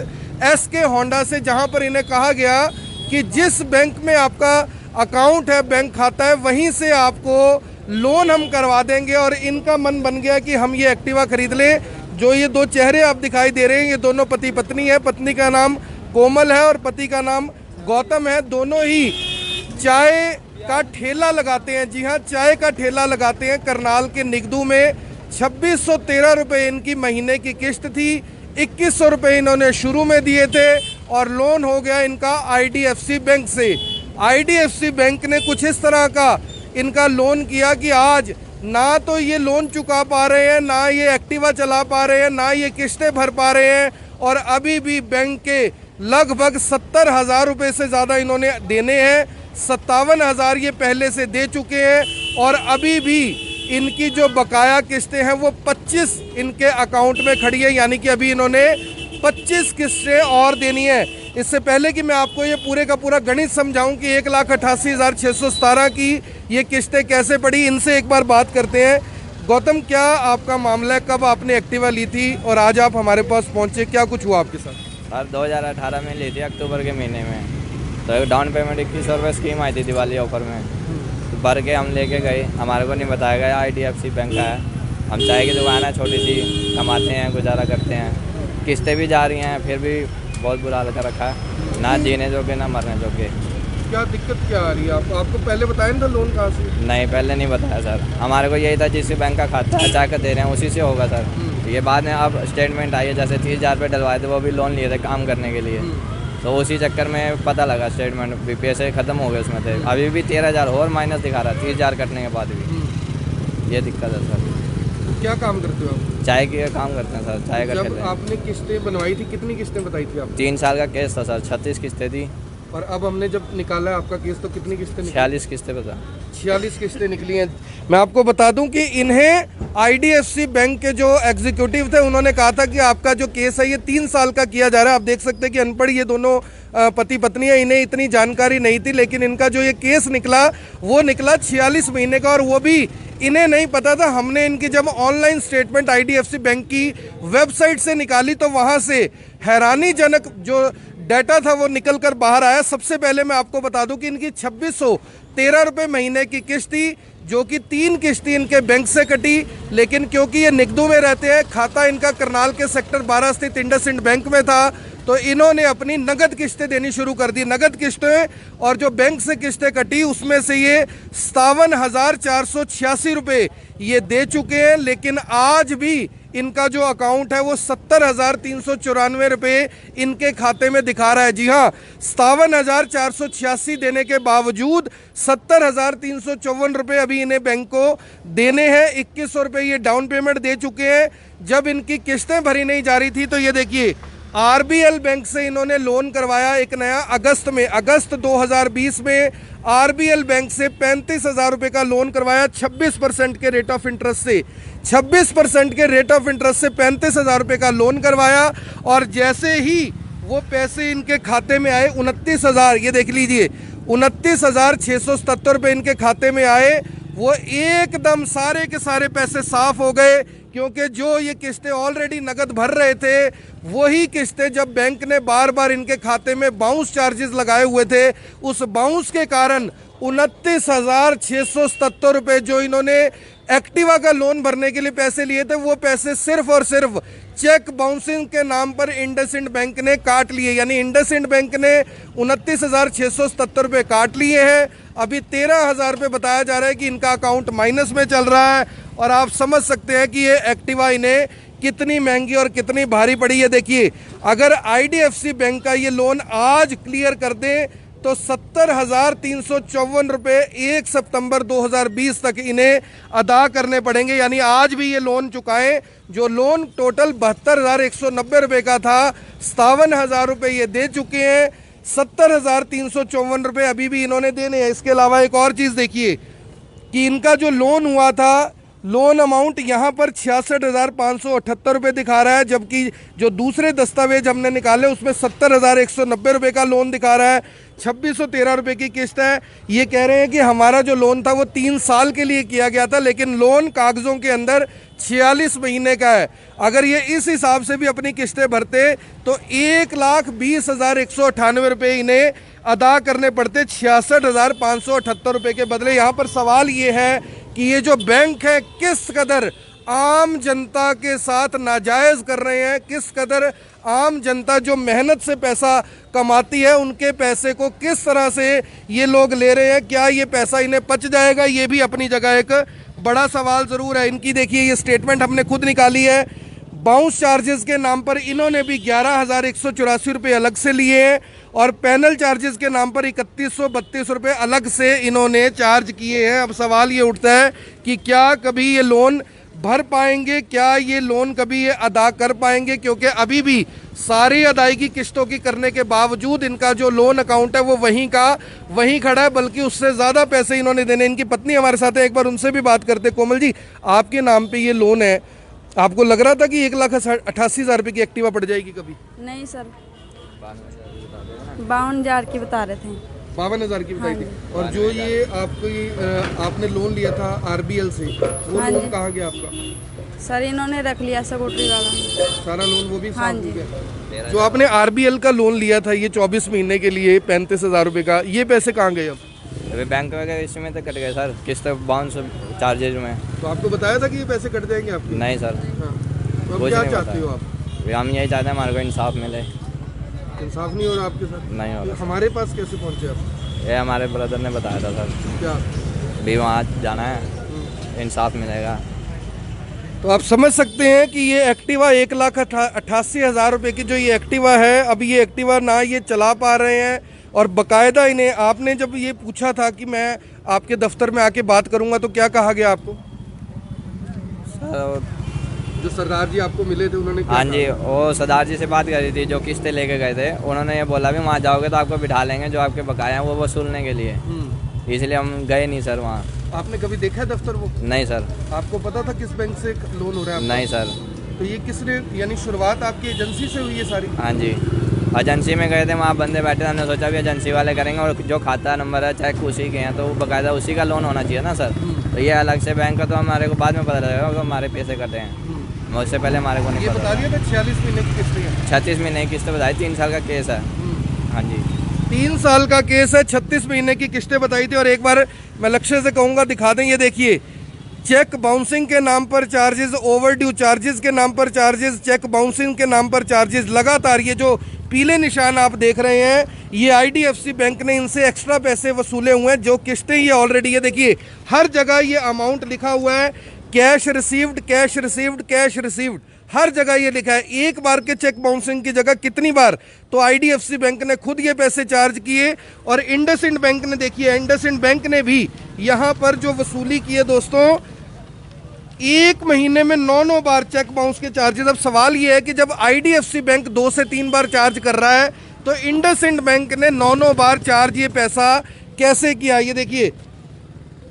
SK होंडा से, जहां पर इन्हें कहा गया कि जिस बैंक में आपका अकाउंट है, बैंक खाता है, वहीं से आपको लोन हम करवा देंगे। और इनका मन बन गया कि हम ये एक्टिवा खरीद लें। जो ये दो चेहरे आप दिखाई दे रहे हैं ये दोनों पति पत्नी है। पत्नी का नाम कोमल है और पति का नाम गौतम है। दोनों ही चाय का ठेला लगाते हैं। जी हाँ, चाय का ठेला लगाते हैं करनाल के निगदू में। 2613 रुपये इनकी महीने की किस्त थी। 2100 रुपये इन्होंने शुरू में दिए थे और लोन हो गया इनका IDFC बैंक से। IDFC बैंक ने कुछ इस तरह का इनका लोन किया कि आज ना तो ये लोन चुका पा रहे हैं, ना ये एक्टिवा चला पा रहे हैं, ना ये किस्तें भर पा रहे हैं। और अभी भी बैंक के लगभग 70,000 रुपये से ज़्यादा इन्होंने देने हैं। 57,000 ये पहले से दे चुके हैं और अभी भी इनकी जो बकाया किस्तें हैं वो 25 इनके अकाउंट में खड़ी है, यानी कि अभी इन्होंने 25 किस्तें और देनी है। इससे पहले कि मैं आपको ये पूरे का पूरा गणित समझाऊं कि 1,88,617 की ये किस्तें कैसे पड़ी, इनसे एक बार बात करते हैं। गौतम, क्या आपका मामला है? कब आपने एक्टिवा ली थी और आज आप हमारे पास पहुंचे, क्या कुछ हुआ आपके साथ? सर 2018 में ली थी अक्टूबर के महीने में। तो एक डाउन पेमेंट 2100 रुपये स्कीम आई थी दिवाली ऑफर में। तो भर के हम लेके गए, हमारे को नहीं बताया गया IDFC बैंक का है। हम चाय की दुकान है छोटी सी, कमाते हैं, गुजारा करते हैं, किस्तें भी जा रही हैं, फिर भी बहुत बुरा हाल कर रखा है, ना जीने जोगे ना मरने जोगे। क्या दिक्कत क्या आ रही है आपको पहले बताया नहीं था लोन कहाँ से? नहीं, पहले नहीं बताया सर। हमारे को यही था जिस बैंक का खाता है चाय का दे रहे हैं उसी से होगा सर। ये बाद में अब स्टेटमेंट आई है, जैसे 30,000 रुपये डलवाए थे, वो भी लोन लिए थे काम करने के लिए। तो उसी चक्कर में पता लगा स्टेटमेंट भी पैसे ख़त्म हो गए उसमें थे। अभी भी 13,000 और माइनस दिखा रहा है 30,000 कटने के बाद भी। ये दिक्कत है सर। क्या काम करते हो आप? चाय की काम करते हैं सर, चाय का जब ठेला है। आपने किस्तें बनवाई थी कितनी किस्तें बताई थी आप? 3 साल का केस था सर, 36 किस्तें थी। और अब हमने जब निकाला है आपका केस तो कितनी किस्तें निकली? 46 किस्तें बता। 46 किस्तें निकली हैं। मैं आपको बता दूं कि इन्हें IDFC बैंक के जो एग्जीक्यूटिव थे उन्होंने कहा था कि आपका जो केस है ये 3 साल का किया जा रहा है। आप देख सकते हैं कि अनपढ़ ये दोनों पति पत्नी है, इन्हें इतनी जानकारी नहीं थी, लेकिन इनका जो ये केस निकला वो निकला 46 महीने का। और वो भी इन्हें नहीं पता था। हमने इनकी जब ऑनलाइन स्टेटमेंट IDFC बैंक की वेबसाइट से निकाली तो वहाँ से हैरानीजनक जो डाटा था वो निकल कर बाहर आया। सबसे पहले मैं आपको बता दूं कि इनकी 2613 रुपये महीने की किस्त थी, जो कि 3 किस्तें इनके बैंक से कटी। लेकिन क्योंकि ये निगदू में रहते हैं, खाता इनका करनाल के सेक्टर 12 स्थित इंडसइंड बैंक में था, तो इन्होंने अपनी नगद किस्तें देनी शुरू कर दी। नगद किस्तें और जो बैंक से किस्तें कटी उसमें से ये 57,486 रुपये ये दे चुके हैं। लेकिन आज भी इनका जो अकाउंट है वो 70,394 रुपये इनके खाते में दिखा रहा है। जी हाँ, 57,486 देने के बावजूद 70,354 रुपये अभी इन्हें बैंक को देने हैं। 2100 रुपये ये डाउन पेमेंट दे चुके हैं। जब इनकी किस्तें भरी नहीं जा रही थी तो ये देखिए RBL बैंक से इन्होंने लोन करवाया एक नया अगस्त 2020 में RBL बैंक से 35,000 रुपये का लोन करवाया 26% के रेट ऑफ इंटरेस्ट से। 26% के रेट ऑफ इंटरेस्ट से 35,000 रुपये का लोन करवाया और जैसे ही वो पैसे इनके खाते में आए 29,000, ये देख लीजिए 29,677 रुपये इनके खाते में आए। वो एकदम सारे के सारे पैसे साफ हो गए, क्योंकि जो ये किस्तें ऑलरेडी नगद भर रहे थे वही किस्तें जब बैंक ने बार बार इनके खाते में बाउंस चार्जेस लगाए हुए थे, उस बाउंस के कारण 29,677 रुपये जो इन्होंने एक्टिवा का लोन भरने के लिए पैसे लिए थे वो पैसे सिर्फ और सिर्फ चेक बाउंसिंग के नाम पर इंडसइंड बैंक ने काट लिए। यानी इंडसइंड बैंक ने 29,677 रुपये काट लिए हैं। अभी 13,000 रुपये बताया जा रहा है कि इनका अकाउंट माइनस में चल रहा है। और आप समझ सकते हैं कि ये एक्टिवा इन्हें कितनी महंगी और कितनी भारी पड़ी है। देखिए, अगर IDFC बैंक का ये लोन आज क्लियर कर दें तो 70,354 रुपये 1 सितंबर 2020 तक इन्हें अदा करने पड़ेंगे। यानी आज भी ये लोन चुकाएं। जो लोन टोटल 72,190 रुपये का था, 57,000 रुपये ये दे चुके हैं। 70,354 रुपये अभी भी इन्होंने देने हैं। इसके अलावा एक और चीज़ देखिए कि इनका जो लोन हुआ था, लोन अमाउंट यहाँ पर 66,578 रुपये दिखा रहा है, जबकि जो दूसरे दस्तावेज हमने निकाले उसमें 70,190 रुपये का लोन दिखा रहा है। 2,613 रुपये की किस्त है। ये कह रहे हैं कि हमारा जो लोन था वो 3 साल के लिए किया गया था, लेकिन लोन कागज़ों के अंदर 46 महीने का है। अगर ये इस हिसाब से भी अपनी किस्तें भरते तो 1,20,198 रुपये इन्हें अदा करने पड़ते 66,578 रुपये के बदले। यहाँ पर सवाल ये है कि ये जो बैंक है किस कदर आम जनता के साथ नाजायज़ कर रहे हैं, किस कदर आम जनता जो मेहनत से पैसा कमाती है उनके पैसे को किस तरह से ये लोग ले रहे हैं। क्या ये पैसा इन्हें पच जाएगा, ये भी अपनी जगह एक बड़ा सवाल ज़रूर है। इनकी देखिए ये स्टेटमेंट हमने खुद निकाली है। बाउंस चार्जेस के नाम पर इन्होंने भी 11,184 रुपये अलग से लिए हैं और पैनल चार्जेस के नाम पर 3,132 रुपये अलग से इन्होंने चार्ज किए हैं। अब सवाल ये उठता है कि क्या कभी ये लोन भर पाएंगे, क्या ये लोन कभी ये अदा कर पाएंगे, क्योंकि अभी भी सारी अदायगी किस्तों की करने के बावजूद इनका जो लोन अकाउंट है वो वहीं का वहीं खड़ा है, बल्कि उससे ज़्यादा पैसे इन्होंने देने। इनकी पत्नी हमारे साथ है, एक बार उनसे भी बात करते। कोमल जी, आपके नाम पे ये लोन है, आपको लग रहा था कि 1,88,000 रुपये की एक्टिवा पड़ जाएगी कभी? नहीं सर, 52,000 की बता रहे थे। 52,000 की बताई थी। और जो ये आपने लोन लिया था RBL से, वो लोन कहाँ गया आपका? सर इन्होंने रख लिया स्कूटरी वाला सारा लोन, वो भी साफ हो गया। जो आपने RBL का लोन लिया था ये 24 महीने के लिए 35,000 रुपये का, ये पैसे कहाँ गए अब? अभी बैंक वगैरह इसमें तो कट गए सर, किस्त बाउंस चार्जेज में। तो आपको बताया था कि ये पैसे कट जाएंगे आपके? नहीं सर। हाँ। तो अब क्या चाहते हो आप? हम यही चाहते हैं हमारे को इंसाफ मिले। इंसाफ नहीं हो रहा आपके साथ? नहीं हो रहा। हमारे पास कैसे पहुँचे आप? ये हमारे ब्रदर ने बताया था सर। क्या? भी वहाँ जाना है, इंसाफ मिलेगा। तो आप समझ सकते हैं कि ये एक्टिवा 1,88,000 रुपये की जो ये एक्टिवा है, अब ये एक्टिवा ना ये चला पा रहे हैं और बकायदा इन्हें, आपने जब ये पूछा था कि मैं आपके दफ्तर में आके बात करूंगा तो क्या कहा गया आपको? सर जो सरदार जी आपको मिले थे उन्होंने क्या हाँ जी, वो सरदार जी से बात करी थी जो किस्तें लेके गए थे। उन्होंने ये बोला भी वहाँ जाओगे तो आपको बिठा लेंगे, जो आपके बकाया हैं वो वसूलने के लिए। इसलिए हम गए नहीं सर वहाँ। आपने कभी देखा है दफ्तर वो? नहीं सर। आपको पता था किस बैंक से लोन हो रहा है? नहीं सर। तो ये किसने, यानी शुरुआत आपकी एजेंसी से हुई है सारी? हाँ जी, एजेंसी में गए थे, वहाँ बंदे बैठे, हमने सोचा भी एजेंसी वाले करेंगे और जो खाता नंबर है चेक उसी के हैं तो वो बाकायदा उसी का लोन होना चाहिए ना सर। तो ये अलग से बैंक का तो हमारे को बाद में पता लगेगा तो हमारे पैसे कटे हैं, उससे पहले हमारे को नहीं ये पता। बता दिया था 46 महीने की किस्त है। 36 महीने की किस्त बताई, 3 साल का केस है। हाँ जी, 3 साल का केस है, 36 महीने की किस्तें बताई थी। और एक बार मैं लक्ष्य से कहूँगा दिखा दें, ये देखिए, चेक बाउंसिंग के नाम पर चार्जेस, ओवरड्यू चार्जेस के नाम पर चार्जेस, चेक बाउंसिंग के नाम पर चार्जेस, लगातार ये जो पीले निशान आप देख रहे हैं, ये IDFC बैंक ने इनसे एक्स्ट्रा पैसे वसूले हुए हैं। जो किस्तें ये ऑलरेडी, ये देखिए हर जगह ये अमाउंट लिखा हुआ है, cash received, cash received, cash received, हर जगह ये लिखा है। एक बार के चेक बाउंसिंग की जगह कितनी बार तो IDFC बैंक ने खुद ये पैसे चार्ज किए। और इंडसइंड बैंक ने, देखिए इंडसइंड बैंक ने भी यहाँ पर जो वसूली की है दोस्तों, 1 महीने में 9 बार चेक बाउंस के चार्जेस। अब सवाल ये है कि जब IDFC बैंक 2 से 3 बार चार्ज कर रहा है तो इंडसइंड बैंक ने 9 बार चार्ज ये पैसा कैसे किया? ये देखिए,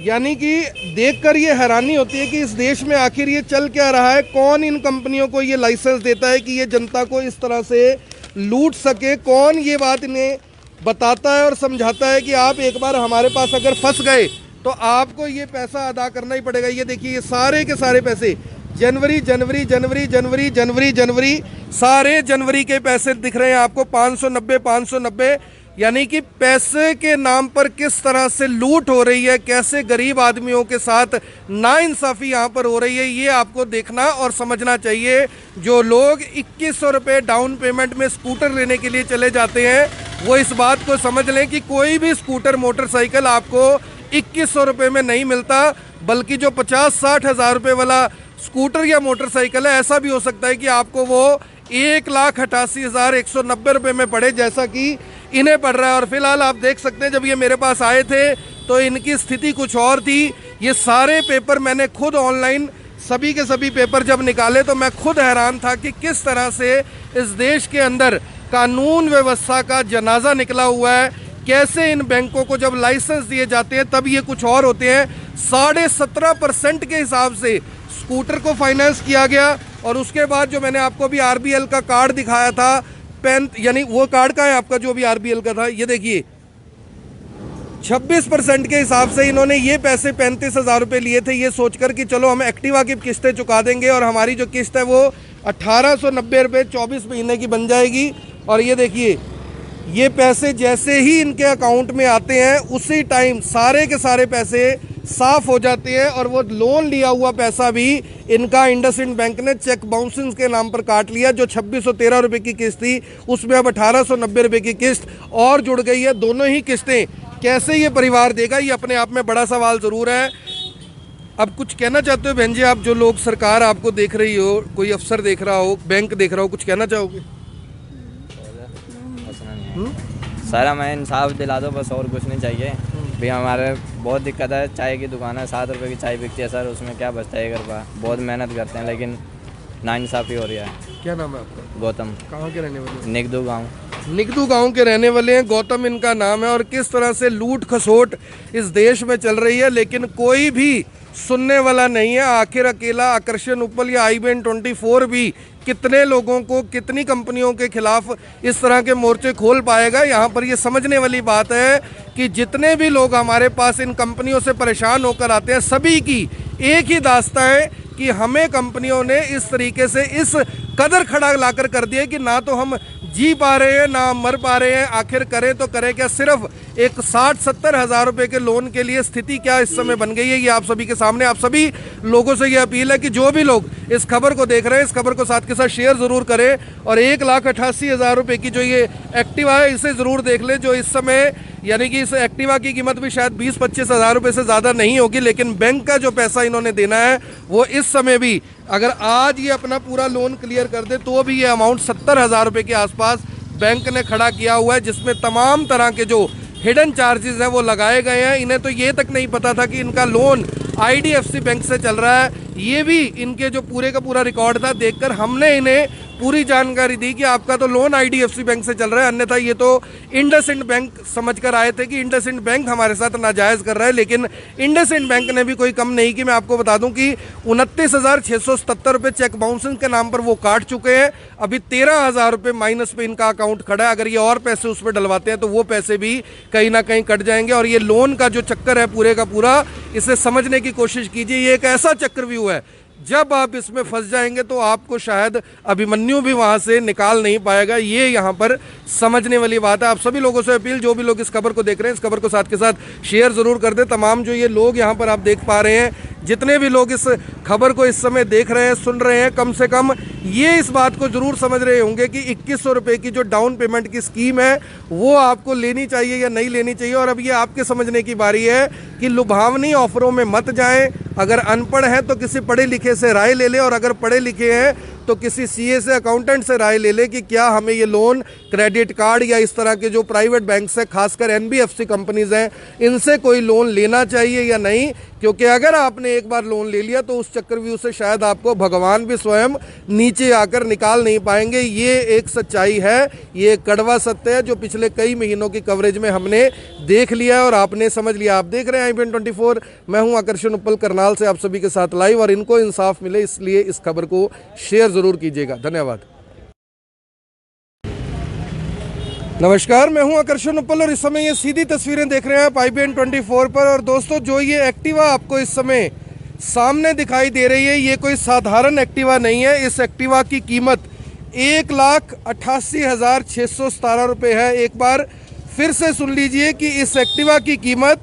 यानी कि देखकर ये हैरानी होती है कि इस देश में आखिर ये चल क्या रहा है। कौन इन कंपनियों को ये लाइसेंस देता है कि ये जनता को इस तरह से लूट सके? कौन ये बात इन्हें बताता है और समझाता है कि आप एक बार हमारे पास अगर फंस गए तो आपको ये पैसा अदा करना ही पड़ेगा? ये देखिए, ये सारे के सारे पैसे जनवरी जनवरी जनवरी जनवरी जनवरी जनवरी सारे जनवरी के पैसे दिख रहे हैं आपको, 590, यानी कि पैसे के नाम पर किस तरह से लूट हो रही है, कैसे गरीब आदमियों के साथ नाइंसाफ़ी यहाँ पर हो रही है, ये आपको देखना और समझना चाहिए। जो लोग 2100 रुपये डाउन पेमेंट में स्कूटर लेने के लिए चले जाते हैं, वो इस बात को समझ लें कि कोई भी स्कूटर, मोटरसाइकिल आपको 2100 रुपये में नहीं मिलता, बल्कि जो 50-60 हज़ार रुपये वाला स्कूटर या मोटरसाइकिल है, ऐसा भी हो सकता है कि आपको वो 1,88,190 रुपये में पड़े, जैसा कि इन्हें पड़ रहा है। और फिलहाल आप देख सकते हैं, जब ये मेरे पास आए थे तो इनकी स्थिति कुछ और थी। ये सारे पेपर मैंने खुद ऑनलाइन, सभी के सभी पेपर जब निकाले तो मैं खुद हैरान था कि किस तरह से इस देश के अंदर कानून व्यवस्था का जनाजा निकला हुआ है। कैसे इन बैंकों को जब लाइसेंस दिए जाते हैं तब ये कुछ और होते हैं। 17.5% के हिसाब से स्कूटर को फाइनेंस किया गया और उसके बाद जो मैंने आपको भी आरबीएल का कार्ड दिखाया था, पेन यानी वो कार्ड का है आपका जो भी आरबीएल का था, ये देखिए 26% के हिसाब से इन्होंने ये पैसे 35,000 रुपये लिए थे, ये सोचकर कि चलो हम एक्टिवा की किस्तें चुका देंगे और हमारी जो किस्त है वो 1890 रुपये 24 महीने की बन जाएगी। और ये देखिए ये पैसे जैसे ही इनके अकाउंट में आते हैं उसी टाइम सारे के सारे पैसे साफ हो जाते हैं और वो लोन लिया हुआ पैसा भी इनका इंडसइंड बैंक ने चेक बाउंसिंग के नाम पर काट लिया। जो 2613 रुपये की किस्त थी उसमें अब 1890 रुपये की किस्त और जुड़ गई है। दोनों ही किस्तें कैसे ये परिवार देगा, ये अपने आप में बड़ा सवाल ज़रूर है। अब कुछ कहना चाहते हो बहन जी, आप जो लोग सरकार आपको देख रही हो, कोई अफसर देख रहा हो, बैंक देख रहा हो, कुछ कहना चाहोगे? सर हमें इंसाफ दिला दो बस, और कुछ नहीं चाहिए भी। हमारे बहुत दिक्कत है, चाय की दुकान है, 7 रुपये की चाय बिकती है सर, उसमें क्या बचता है 1 रुपया। बहुत मेहनत करते हैं लेकिन नाइंसाफ़ी हो रही है। क्या नाम है आपका? गौतम। कहाँ के रहने वाले? निगदू गाँव। निगदू गांव के रहने वाले हैं, गौतम इनका नाम है। और किस तरह से लूट खसोट इस देश में चल रही है लेकिन कोई भी सुनने वाला नहीं है। आखिर अकेला आकर्षण उपल या IBN24 भी कितने लोगों को, कितनी कंपनियों के खिलाफ इस तरह के मोर्चे खोल पाएगा? यहाँ पर ये समझने वाली बात है कि जितने भी लोग हमारे पास इन कंपनियों से परेशान होकर आते हैं, सभी की एक ही दास्तां है कि हमें कंपनियों ने इस तरीके से इस कदर खड़ा लाकर कर दिया कि ना तो हम जी पा रहे हैं ना मर पा रहे हैं। आखिर करें तो करें क्या? सिर्फ एक 60-70 हज़ार रुपए के लोन के लिए स्थिति क्या इस समय बन गई है, ये आप सभी के सामने। आप सभी लोगों से ये अपील है कि जो भी लोग इस खबर को देख रहे हैं, इस खबर को साथ के साथ शेयर ज़रूर करें और 1,88,000 रुपये की जो ये एक्टिवा है इसे ज़रूर देख लें। जो इस समय यानी कि इस एक्टिवा की कीमत भी शायद 20-25 हज़ार रुपये से ज़्यादा नहीं होगी, लेकिन बैंक का जो पैसा इन्होंने देना है वो इस समय भी, अगर आज ये अपना पूरा लोन क्लियर कर दे तो भी ये अमाउंट 70 हज़ार रुपये के आसपास बैंक ने खड़ा किया हुआ है, जिसमें तमाम तरह के जो हिडन चार्जेस हैं वो लगाए गए हैं। इन्हें तो ये तक नहीं पता था कि इनका लोन IDFC बैंक से चल रहा है। ये भी इनके जो पूरे का पूरा रिकॉर्ड था देखकर हमने इन्हें पूरी जानकारी दी कि आपका तो लोन IDFC बैंक से चल रहा है, अन्यथा ये तो इंडसइंड बैंक समझकर आए थे कि इंडसइंड बैंक हमारे साथ नाजायज़ कर रहा है। लेकिन इंडसइंड बैंक ने भी कोई कम नहीं की। मैं आपको बता दूं कि 29,677 रुपये चेक बाउंसिंग के नाम पर वो काट चुके हैं। अभी 13,000 रुपये माइनस पे इनका अकाउंट खड़ा है। अगर ये और पैसे उस पर डलवाते हैं तो वो पैसे भी कहीं ना कहीं कट जाएंगे। और ये लोन का जो चक्कर है पूरे का पूरा, इसे समझने की कोशिश कीजिए। ये एक ऐसा चक्रव्यूह है, जब आप इसमें फंस जाएंगे तो आपको शायद अभिमन्यु भी वहां से निकाल नहीं पाएगा। ये यहाँ पर समझने वाली बात है। आप सभी लोगों से अपील, जो भी लोग इस खबर को देख रहे हैं, इस खबर को साथ के साथ शेयर ज़रूर कर दें। तमाम जो ये लोग यहाँ पर आप देख पा रहे हैं, जितने भी लोग इस खबर को इस समय देख रहे हैं, सुन रहे हैं, कम से कम ये इस बात को ज़रूर समझ रहे होंगे कि 2100 रुपये की जो डाउन पेमेंट की स्कीम है वो आपको लेनी चाहिए या नहीं लेनी चाहिए। और अब ये आपके समझने की बारी है कि लुभावनी ऑफरों में मत जाएं। अगर अनपढ़ हैं तो किसी पढ़े लिखे से राय ले लें, और अगर पढ़े लिखे हैं तो किसी CA से, अकाउंटेंट से राय ले लें कि क्या हमें ये लोन, क्रेडिट कार्ड या इस तरह के जो प्राइवेट बैंक्स हैं, खासकर NBFC कंपनीज हैं, इनसे कोई लोन लेना चाहिए या नहीं। क्योंकि अगर आपने एक बार लोन ले लिया तो उस चक्रव्यूह से शायद आपको भगवान भी स्वयं नीचे आकर निकाल नहीं पाएंगे। ये एक सच्चाई है, ये कड़वा सत्य है जो पिछले कई महीनों की कवरेज में हमने देख लिया है और आपने समझ लिया। आप देख रहे हैं IBN24, मैं हूं आकर्षण उपल करनाल से आप सभी के साथ लाइव, और इनको इंसाफ मिले इसलिए इस खबर को शेयर जरूर कीजिएगा। धन्यवाद। नमस्कार, मैं हूं आकर्षण उपल और इस समय ये सीधी तस्वीरें देख रहे हैं आप IBN24 पर। और दोस्तों, जो ये एक्टिवा आपको इस समय सामने दिखाई दे रही है, ये कोई साधारण एक्टिवा नहीं है। इस एक्टिवा की कीमत 1,88,617 रुपये है। एक बार फिर से सुन लीजिए कि इस एक्टिवा की कीमत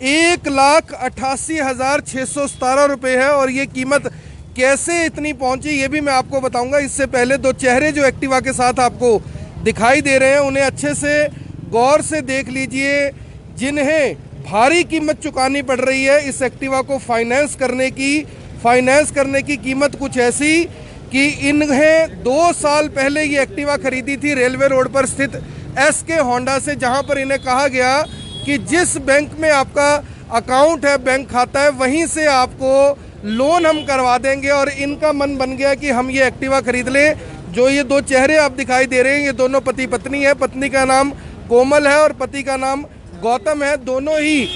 1,88,617 रुपये है। और ये कीमत कैसे इतनी पहुंची ये भी मैं आपको बताऊंगा। इससे पहले दो चेहरे जो एक्टिवा के साथ आपको दिखाई दे रहे हैं उन्हें अच्छे से गौर से देख लीजिए, जिन्हें भारी कीमत चुकानी पड़ रही है इस एक्टिवा को फाइनेंस करने की कीमत कुछ ऐसी कि इन्हें 2 साल पहले ये एक्टिवा खरीदी थी रेलवे रोड पर स्थित SK होंडा से, जहां पर इन्हें कहा गया कि जिस बैंक में आपका अकाउंट है, बैंक खाता है, वहीं से आपको लोन हम करवा देंगे। और इनका मन बन गया कि हम ये एक्टिवा खरीद लें। जो ये दो चेहरे आप दिखाई दे रहे हैं, ये दोनों पति पत्नी है। पत्नी का नाम कोमल है और पति का नाम गौतम है। दोनों ही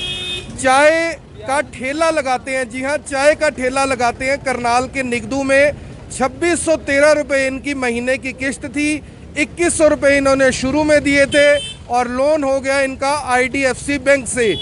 चाय का ठेला लगाते हैं। जी हाँ, चाय का ठेला लगाते हैं। करनाल के निगदू में 2613 रुपये इनकी महीने की किस्त थी। 2100 रुपये इन्होंने शुरू में दिए थे और लोन हो गया इनका IDFC बैंक से।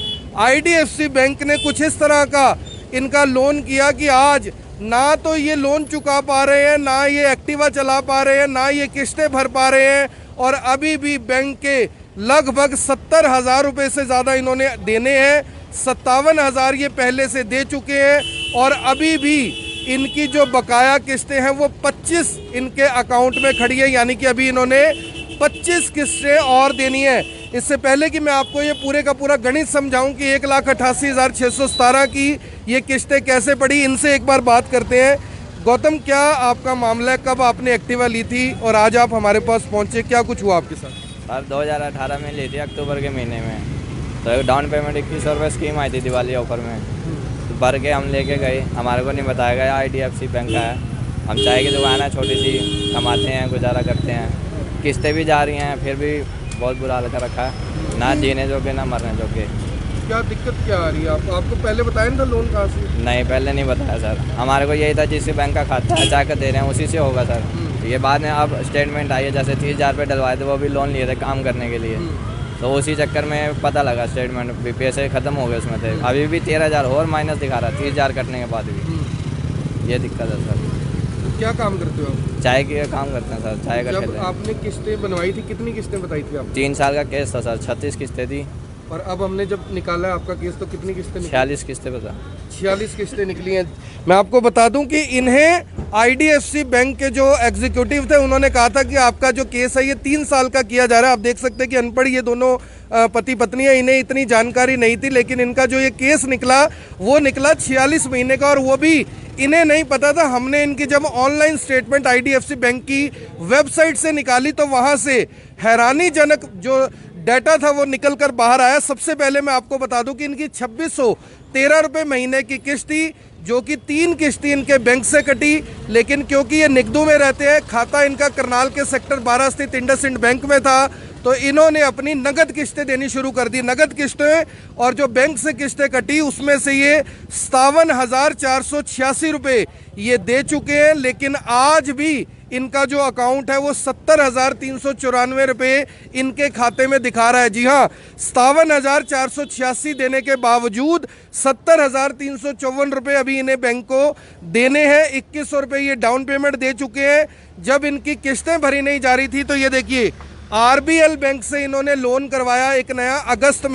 IDFC बैंक ने कुछ इस तरह का इनका लोन किया कि आज ना तो ये लोन चुका पा रहे हैं, ना ये एक्टिवा चला पा रहे हैं, ना ये किस्तें भर पा रहे हैं और अभी भी बैंक के लगभग 70,000 रुपये से ज़्यादा इन्होंने देने हैं। 57,000 ये पहले से दे चुके हैं और अभी भी इनकी जो बकाया किस्तें हैं वो 25 इनके अकाउंट में खड़ी है, यानी कि अभी इन्होंने 25 किस्तें और देनी है। इससे पहले कि मैं आपको ये पूरे का पूरा गणित समझाऊं कि 1,88,617 की ये किस्तें कैसे पड़ी, इनसे एक बार बात करते हैं। गौतम, क्या आपका मामला है? कब आपने एक्टिवा ली थी और आज आप हमारे पास पहुंचे, क्या कुछ हुआ आपके साथ? सर 2018 में ली थी, अक्टूबर के महीने में। तो एक डाउन पेमेंट 2100 रुपये स्कीम आई थी दिवाली ऑफर में, तो भर के हम लेके गए। हमारे को नहीं बताया गया IDFC बैंक का है। हम चाय की दुकान है, छोटी सी, कमाते हैं, गुजारा करते हैं। किस्तें भी जा रही हैं, फिर भी बहुत बुरा हाल कर रखा है, ना जीने जोगे ना मरने जोगे। क्या दिक्कत क्या आ रही है आपको पहले बताया था लोन कहाँ से? नहीं, पहले नहीं बताया सर। हमारे को यही था जिससे बैंक का खाता है जाकर दे रहे हैं उसी से होगा सर। ये बाद में अब स्टेटमेंट आई है, जैसे 30,000 रुपये डलवाए थे, वो भी लोन लिए थे काम करने के लिए, तो उसी चक्कर में पता लगा स्टेटमेंट भी पैसे ख़त्म हो गए उसमें थे। अभी भी 13,000 और माइनस दिखा रहा है 30,000 कटने के बाद भी। ये दिक्कत है सर। तो क्या काम करते हो आप? चाय के काम करते हैं सर, चाय का जब ठेला। आपने किस्तें बनवाई थी, कितनी किस्तें बताई थी आप? 3 साल का केस था सर, 36 किस्तें थी। और अब हमने जब निकाला आपका केस तो कितनी किस्तें निकली? 46 किस्तें बता। 46 किस्तें निकली हैं। मैं आपको बता दूं कि इन्हें IDFC बैंक के जो एग्जीक्यूटिव थे उन्होंने कहा था कि आपका जो केस है ये 3 साल का किया जा रहा है। आप देख सकते हैं कि अनपढ़ ये दोनों पति पत्नी है, इन्हें इतनी जानकारी नहीं थी, लेकिन इनका जो ये केस निकला वो निकला 46 महीने का और वो भी इन्हें नहीं पता था। हमने इनकी जब ऑनलाइन स्टेटमेंट IDFC बैंक की वेबसाइट से निकाली तो वहाँ से हैरानीजनक जो डाटा था वो निकल कर बाहर आया। सबसे पहले मैं आपको बता दूं कि इनकी 2613 रुपये महीने की किस्त थी, जो कि 3 किस्तें इनके बैंक से कटी, लेकिन क्योंकि ये निगदू में रहते हैं, खाता इनका करनाल के सेक्टर 12 स्थित इंडसइंड बैंक में था, तो इन्होंने अपनी नगद किस्तें देनी शुरू कर दी। नगद किस्तें और जो बैंक से किस्तें कटी उसमें से ये 57,486 रुपये ये दे चुके हैं, लेकिन आज भी इनका जो अकाउंट है वो 70,394 रुपये इनके खाते में दिखा रहा है। जी हाँ, 57,486 देने के बावजूद 70,354 रुपये अभी इन्हें बैंक को देने हैं। 2100 रुपये ये डाउन पेमेंट दे चुके हैं। जब इनकी किस्तें भरी नहीं जा रही थी तो ये देखिए RBL बैंक से इन्होंने लोन करवाया एक नया अगस्त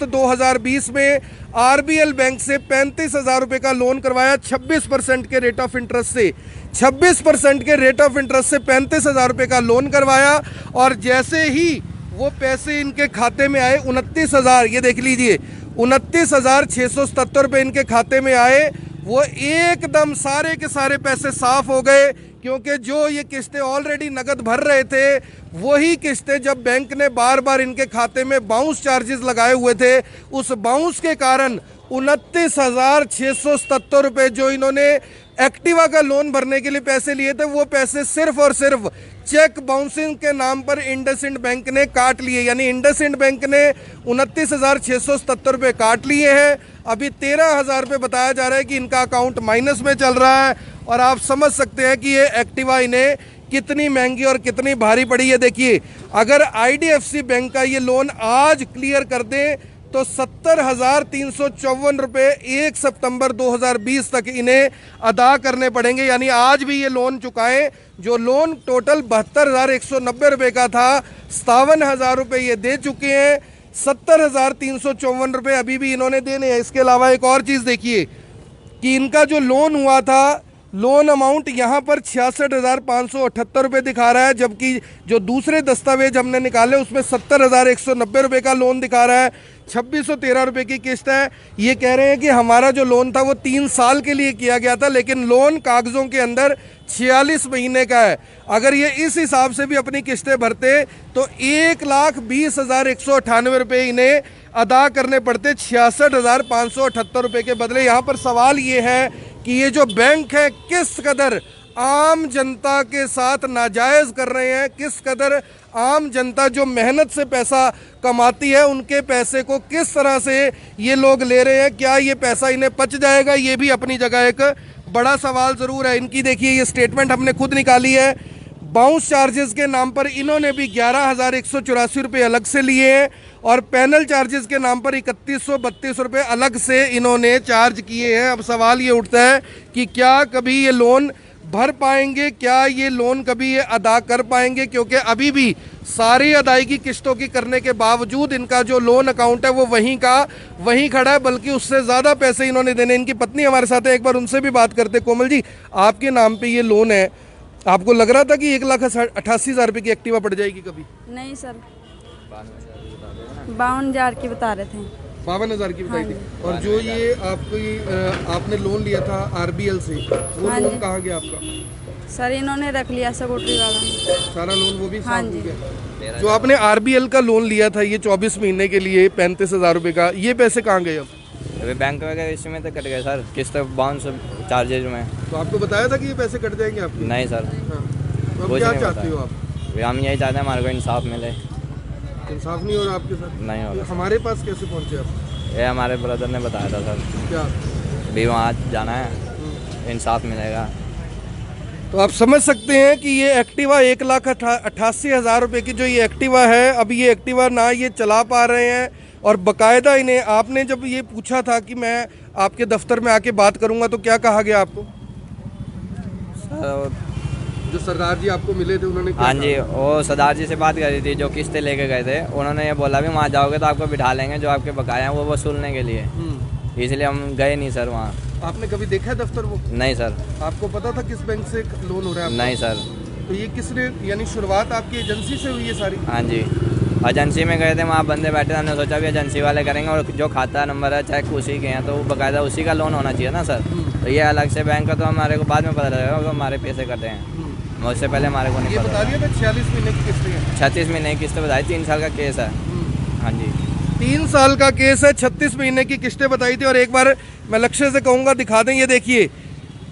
2020 में RBL बैंक से 35,000 रुपये का लोन करवाया 26% के रेट ऑफ इंटरेस्ट से। 26% के रेट ऑफ इंटरेस्ट से 35,000 रुपये का लोन करवाया और जैसे ही वो पैसे इनके खाते में आए 29,000, ये देख लीजिए 29,677 रुपये इनके खाते में आए, वो एकदम सारे के सारे पैसे साफ हो गए, क्योंकि जो ये किस्तें ऑलरेडी नगद भर रहे थे वही किस्तें जब बैंक ने बार बार इनके खाते में बाउंस चार्जेस लगाए हुए थे, उस बाउंस के कारण 29,677 रुपये जो इन्होंने एक्टिवा का लोन भरने के लिए पैसे लिए थे वो पैसे सिर्फ और सिर्फ चेक बाउंसिंग के नाम पर इंडसइंड बैंक ने काट लिए। यानी इंडसइंड बैंक ने 29,677 रुपये काट लिए हैं। अभी 13,000 रुपये बताया जा रहा है कि इनका अकाउंट माइनस में चल रहा है और आप समझ सकते हैं कि ये एक्टिवा इन्हें कितनी महंगी और कितनी भारी पड़ी है। देखिए, अगर IDFC बैंक का ये लोन आज क्लियर कर दें तो 70,354 रुपये 1 सितंबर 2020 तक इन्हें अदा करने पड़ेंगे। यानी आज भी ये लोन चुकाएं। जो लोन टोटल 72,190 रुपये का था, 57,000 रुपये ये दे चुके हैं, 70,354 रुपये अभी भी इन्होंने देने हैं। इसके अलावा एक और चीज़ देखिए कि इनका जो लोन हुआ था, लोन अमाउंट यहाँ पर 66,578 रुपये दिखा रहा है, जबकि जो दूसरे दस्तावेज हमने निकाले उसमें 70,190 रुपये का लोन दिखा रहा है। 2613 रुपये की किस्त है। ये कह रहे हैं कि हमारा जो लोन था वो 3 साल के लिए किया गया था, लेकिन लोन कागजों के अंदर 46 महीने का है। अगर ये इस हिसाब से भी अपनी किस्तें भरते तो 1,20,198 रुपये इन्हें अदा करने पड़ते 66,578 रुपये के बदले। यहाँ पर सवाल ये है कि ये जो बैंक है किस कदर आम जनता के साथ नाजायज़ कर रहे हैं, किस कदर आम जनता जो मेहनत से पैसा कमाती है उनके पैसे को किस तरह से ये लोग ले रहे हैं। क्या ये पैसा इन्हें पच जाएगा, ये भी अपनी जगह एक बड़ा सवाल ज़रूर है। इनकी देखिए ये स्टेटमेंट हमने खुद निकाली है। बाउंस चार्जेस के नाम पर इन्होंने भी 11,184 रुपये अलग से लिए हैं और पैनल चार्जेस के नाम पर 3132 रुपये अलग से इन्होंने चार्ज किए हैं। अब सवाल ये उठता है कि क्या कभी ये लोन भर पाएंगे, क्या ये लोन कभी ये अदा कर पाएंगे, क्योंकि अभी भी सारी अदायगी किस्तों की करने के बावजूद इनका जो लोन अकाउंट है वो वहीं का वहीं खड़ा है, बल्कि उससे ज़्यादा पैसे इन्होंने देने। इनकी पत्नी हमारे साथ है, एक बार उनसे भी बात करते। कोमल जी, आपके नाम पे ये लोन है, आपको लग रहा था कि 1,88,000 रुपये की एक्टिवा पड़ जाएगी कभी? नहीं सर, 52,000 की बता रहे थे। 52,000 की बताई थी। और जो ये आपने लोन लिया था RBL से, वो लोन कहाँ गया आपका? सर इन्होंने रख लिया स्कूटरी वाला में। सारा लोन वो भी साथ हो गया? जो आपने RBL का लोन लिया था ये 24 महीने के लिए 35,000 रुपये का, ये पैसे कहाँ गए अब? अभी बैंक वगैरह इसमें तो कट गए सर, किस्त बाउंस चार्जेज में। तो आपको बताया था कि ये पैसे कट जाएंगे आपके? नहीं सर। हाँ। तो अब कुछ क्या नहीं चाहते बताया। हो आप? हम यही चाहते हैं हमारे को इंसाफ मिले। इंसाफ नहीं हो रहा आपके साथ? नहीं हो रहा। हमारे पास कैसे पहुँचे आप? ये हमारे ब्रदर ने बताया था सर, क्या भी वहाँ जाना है, इंसाफ मिलेगा। तो आप समझ सकते हैं कि ये एक्टिवा 1,88,000 रुपये की जो ये एक्टिवा है, अब ये एक्टिवा ना ये चला पा रहे हैं और बकायदा इन्हें, आपने जब ये पूछा था कि मैं आपके दफ्तर में आके बात करूंगा तो क्या कहा गया आपको? सर जो सरदार जी आपको मिले थे उन्होंने क्या हाँ कहा? जी, वो सरदार जी से बात करी थी जो किस्तें लेके गए थे। उन्होंने ये बोला भी वहाँ जाओगे तो आपको बिठा लेंगे, जो आपके बकाया हैं वो वसूलने के लिए। इसलिए हम गए नहीं सर वहाँ। आपने कभी देखा है दफ्तर वो? नहीं सर। आपको पता था किस बैंक से लोन हो रहा है आपका? नहीं सर। तो ये किसने, यानी शुरुआत आपकी एजेंसी से हुई है सारी? हाँ जी, एजेंसी में गए थे, वहाँ बंदे बैठे, हमने सोचा भी एजेंसी वाले करेंगे और जो खाता नंबर है चेक उसी के हैं, तो वो बाकायदा उसी का लोन होना चाहिए ना सर। तो ये अलग से बैंक का तो हमारे को बाद में पता लगेगा कि हमारे पैसे कटे हैं, उससे पहले हमारे को नहीं ये पता। बता दिया था 46 महीने की किस्तें हैं। 36 महीने की किस्तें बताई, 3 साल का केस है। हाँ जी, 3 साल का केस है, 36 महीने की किस्तें बताई थी। और एक बार मैं लक्ष्य से कहूँगा दिखा दें, ये देखिए,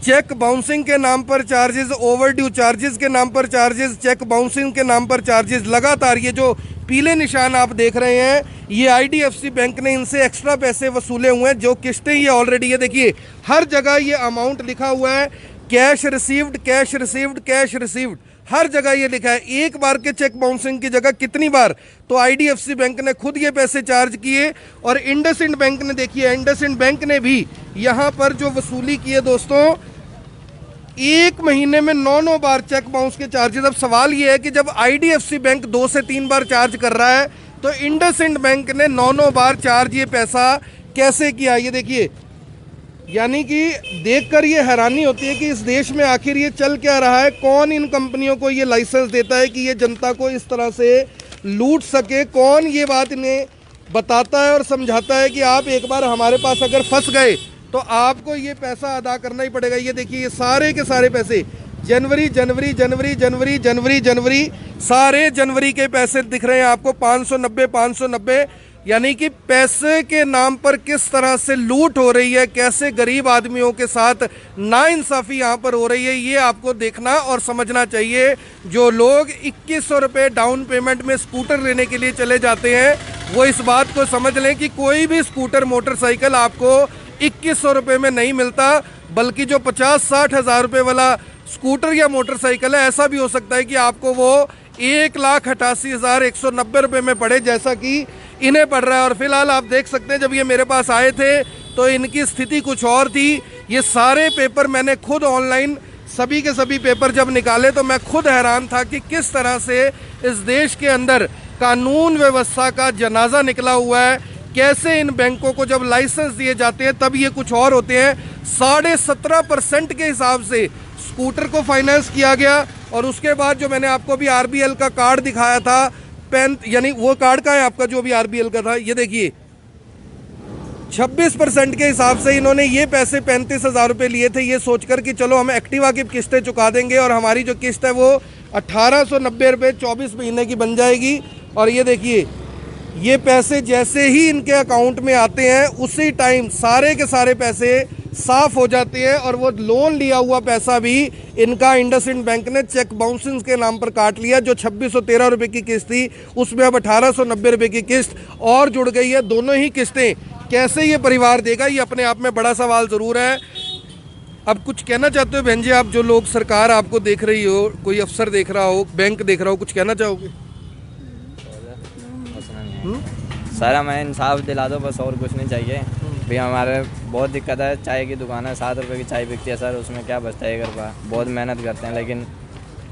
चेक बाउंसिंग के नाम पर चार्जेस, ओवरड्यू चार्जेस के नाम पर चार्जेस, चेक बाउंसिंग के नाम पर चार्जेस, लगातार ये जो पीले निशान आप देख रहे हैं, ये IDFC बैंक ने इनसे एक्स्ट्रा पैसे वसूले हुए हैं। जो किस्तें ये ऑलरेडी, ये देखिए हर जगह ये अमाउंट लिखा हुआ है, cash received, cash received, cash received, हर जगह ये लिखा है। एक बार के चेक बाउंसिंग की जगह कितनी बार तो IDFC बैंक ने खुद ये पैसे चार्ज किए। और इंडसइंड बैंक ने, देखिए इंडसइंड बैंक ने भी यहाँ पर जो वसूली की है दोस्तों, एक महीने में 9 बार चेक बाउंस के चार्जेस। अब सवाल ये है कि जब IDFC बैंक 2 से 3 बार चार्ज कर रहा है तो इंडसइंड बैंक ने 9 बार चार्ज ये पैसा कैसे किया? ये देखिए, यानी कि देखकर ये हैरानी होती है कि इस देश में आखिर ये चल क्या रहा है। कौन इन कंपनियों को ये लाइसेंस देता है कि ये जनता को इस तरह से लूट सके? कौन ये बात इन्हें बताता है और समझाता है कि आप एक बार हमारे पास अगर फंस गए तो आपको ये पैसा अदा करना ही पड़ेगा? ये देखिए, ये सारे के सारे पैसे जनवरी जनवरी जनवरी जनवरी जनवरी जनवरी सारे जनवरी के पैसे दिख रहे हैं आपको, 590, यानी कि पैसे के नाम पर किस तरह से लूट हो रही है, कैसे गरीब आदमियों के साथ नाइंसाफ़ी यहाँ पर हो रही है, ये आपको देखना और समझना चाहिए। जो लोग 2100 रुपये डाउन पेमेंट में स्कूटर लेने के लिए चले जाते हैं, वो इस बात को समझ लें कि कोई भी स्कूटर मोटरसाइकिल आपको 2100 रुपये में नहीं मिलता, बल्कि जो 50-60 हज़ार रुपये वाला स्कूटर या मोटरसाइकिल है, ऐसा भी हो सकता है कि आपको वो 1,88,190 रुपये में पड़े, जैसा कि इन्हें पड़ रहा है। और फिलहाल आप देख सकते हैं, जब ये मेरे पास आए थे तो इनकी स्थिति कुछ और थी। ये सारे पेपर मैंने खुद ऑनलाइन, सभी के सभी पेपर जब निकाले तो मैं खुद हैरान था कि किस तरह से इस देश के अंदर कानून व्यवस्था का जनाजा निकला हुआ है। कैसे इन बैंकों को जब लाइसेंस दिए जाते हैं तब ये कुछ और होते हैं। 17.5% के हिसाब से स्कूटर को फाइनेंस किया गया। और उसके बाद जो मैंने आपको भी RBL का कार्ड दिखाया था, यानी वो कार्ड का है आपका जो भी RBL का था, ये देखिए 26% के हिसाब से इन्होंने ये पैसे 35,000 रुपये लिए थे, ये सोचकर कि चलो हम एक्टिवा की किस्तें चुका देंगे और हमारी जो किस्त है वो 1,890 रुपये 24 महीने की बन जाएगी। और ये देखिए, ये पैसे जैसे ही इनके अकाउंट में आते हैं उसी टाइम सारे के सारे पैसे साफ हो जाती है और वो लोन लिया हुआ पैसा भी इनका इंडसइंड बैंक ने चेक बाउंसिंग के नाम पर काट लिया। जो 2613 रुपये की किस्त थी उसमें अब 1890 रुपये की किस्त और जुड़ गई है। दोनों ही किस्तें कैसे ये परिवार देगा, ये अपने आप में बड़ा सवाल ज़रूर है। अब कुछ कहना चाहते हो बहन जी आप, जो लोग सरकार आपको देख रही हो, कोई अफसर देख रहा हो, बैंक देख रहा हो, कुछ कहना चाहोगे? सर हमें इंसाफ दिला दो बस, और कुछ नहीं चाहिए भैया। हमारे बहुत दिक्कत है, चाय की दुकान है, 7 रुपये की चाय बिकती है सर, उसमें क्या बचता है 1 रुपया। बहुत मेहनत करते हैं लेकिन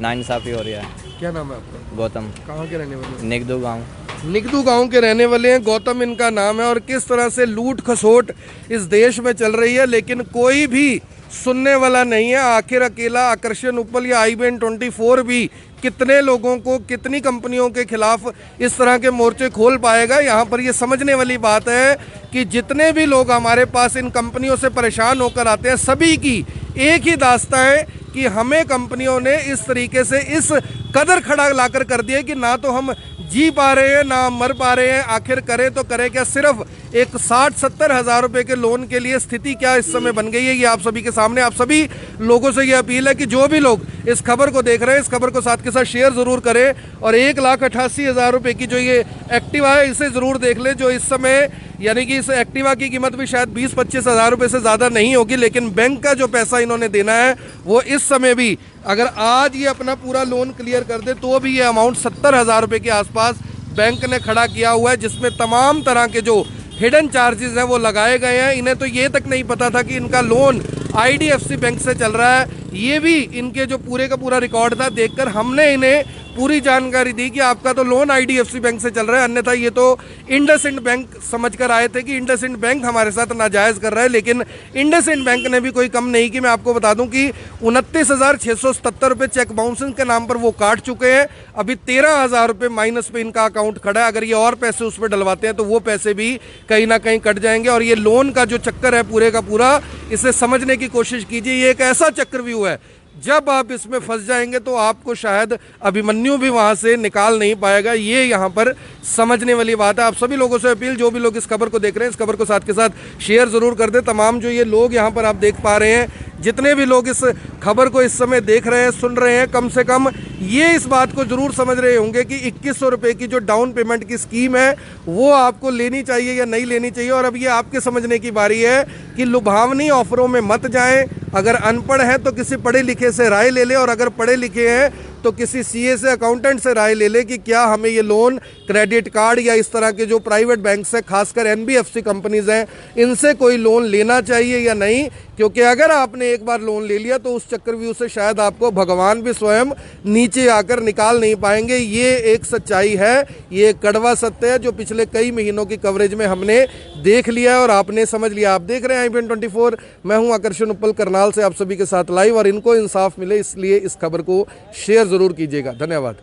नाइंसाफ़ी हो रही है। क्या नाम है आपका? गौतम। कहाँ के रहने वाले? निगदू गाँव। निगदू गांव के रहने वाले हैं, गौतम इनका नाम है। और किस तरह से लूट खसोट इस देश में चल रही है लेकिन कोई भी सुनने वाला नहीं है। आखिर अकेला आकर्षण उपल या IBN24 भी कितने लोगों को, कितनी कंपनियों के खिलाफ इस तरह के मोर्चे खोल पाएगा? यहाँ पर ये समझने वाली बात है कि जितने भी लोग हमारे पास इन कंपनियों से परेशान होकर आते हैं, सभी की एक ही दास्तां है कि हमें कंपनियों ने इस तरीके से इस कदर खड़ा लाकर कर दिया कि ना तो हम जी पा रहे हैं ना मर पा रहे हैं। आखिर करें तो करें क्या? सिर्फ एक 60-70 हज़ार रुपए के लोन के लिए स्थिति क्या इस समय बन गई है, ये आप सभी के सामने। आप सभी लोगों से ये अपील है कि जो भी लोग इस खबर को देख रहे हैं, इस खबर को साथ के साथ शेयर ज़रूर करें और 1,88,000 रुपये की जो ये एक्टिवा है इसे ज़रूर देख लें। जो इस समय यानी कि इस एक्टिवा की कीमत भी शायद 20-25 हज़ार रुपये से ज़्यादा नहीं होगी, लेकिन बैंक का जो पैसा इन्होंने देना है वो इस समय भी, अगर आज ये अपना पूरा लोन क्लियर कर दे तो भी ये अमाउंट 70 हज़ार रुपये के आसपास बैंक ने खड़ा किया हुआ है, जिसमें तमाम तरह के जो हिडन चार्जेस हैं वो लगाए गए हैं। इन्हें तो ये तक नहीं पता था कि इनका लोन IDFC बैंक से चल रहा है। ये भी इनके जो पूरे का पूरा रिकॉर्ड था देखकर हमने इन्हें पूरी जानकारी दी कि आपका तो लोन IDFC बैंक से चल रहा है, अन्यथा ये तो इंडसइंड बैंक समझकर आए थे कि इंडसइंड बैंक हमारे साथ नाजायज़ कर रहा है। लेकिन इंडसइंड बैंक ने भी कोई कम नहीं की। मैं आपको बता दूं कि 29,677 रुपये चेक बाउंसिंग के नाम पर वो काट चुके हैं। अभी 13,000 रुपये माइनस पे इनका अकाउंट खड़ा है। अगर ये और पैसे उस पर डलवाते हैं तो वो पैसे भी कहीं ना कहीं कट जाएंगे। और ये लोन का जो चक्कर है पूरे का पूरा, इसे समझने की कोशिश कीजिए। ये एक ऐसा चक्रव्यूह है, जब आप इसमें फंस जाएंगे तो आपको शायद अभिमन्यु भी वहां से निकाल नहीं पाएगा। ये यहाँ पर समझने वाली बात है। आप सभी लोगों से अपील, जो भी लोग इस खबर को देख रहे हैं, इस खबर को साथ के साथ शेयर जरूर कर दें। तमाम जो ये लोग यहाँ पर आप देख पा रहे हैं, जितने भी लोग इस खबर को इस समय देख रहे हैं, सुन रहे हैं, कम से कम ये इस बात को जरूर समझ रहे होंगे कि 2100 रुपये की जो डाउन पेमेंट की स्कीम है वो आपको लेनी चाहिए या नहीं लेनी चाहिए। और अब ये आपके समझने की बारी है कि लुभावनी ऑफरों में मत जाएं। अगर अनपढ़ हैं तो किसी पढ़े लिखे से राय ले लें, और अगर पढ़े लिखे हैं तो किसी CA से, अकाउंटेंट से राय ले लें कि क्या हमें ये लोन, क्रेडिट कार्ड या इस तरह के जो प्राइवेट बैंक से, खासकर NBFC कंपनीज हैं, इनसे कोई लोन लेना चाहिए या नहीं। क्योंकि अगर आपने एक बार लोन ले लिया तो उस चक्रव्यूह से शायद आपको भगवान भी स्वयं नीचे आकर निकाल नहीं पाएंगे। ये एक सच्चाई है, ये एक कड़वा सत्य है जो पिछले कई महीनों की कवरेज में हमने देख लिया है और आपने समझ लिया। आप देख रहे हैं IBN24, मैं हूं आकर्षण उपल करनाल से आप सभी के साथ लाइव, और इनको इंसाफ मिले इसलिए इस खबर को शेयर जरूर कीजिएगा। धन्यवाद।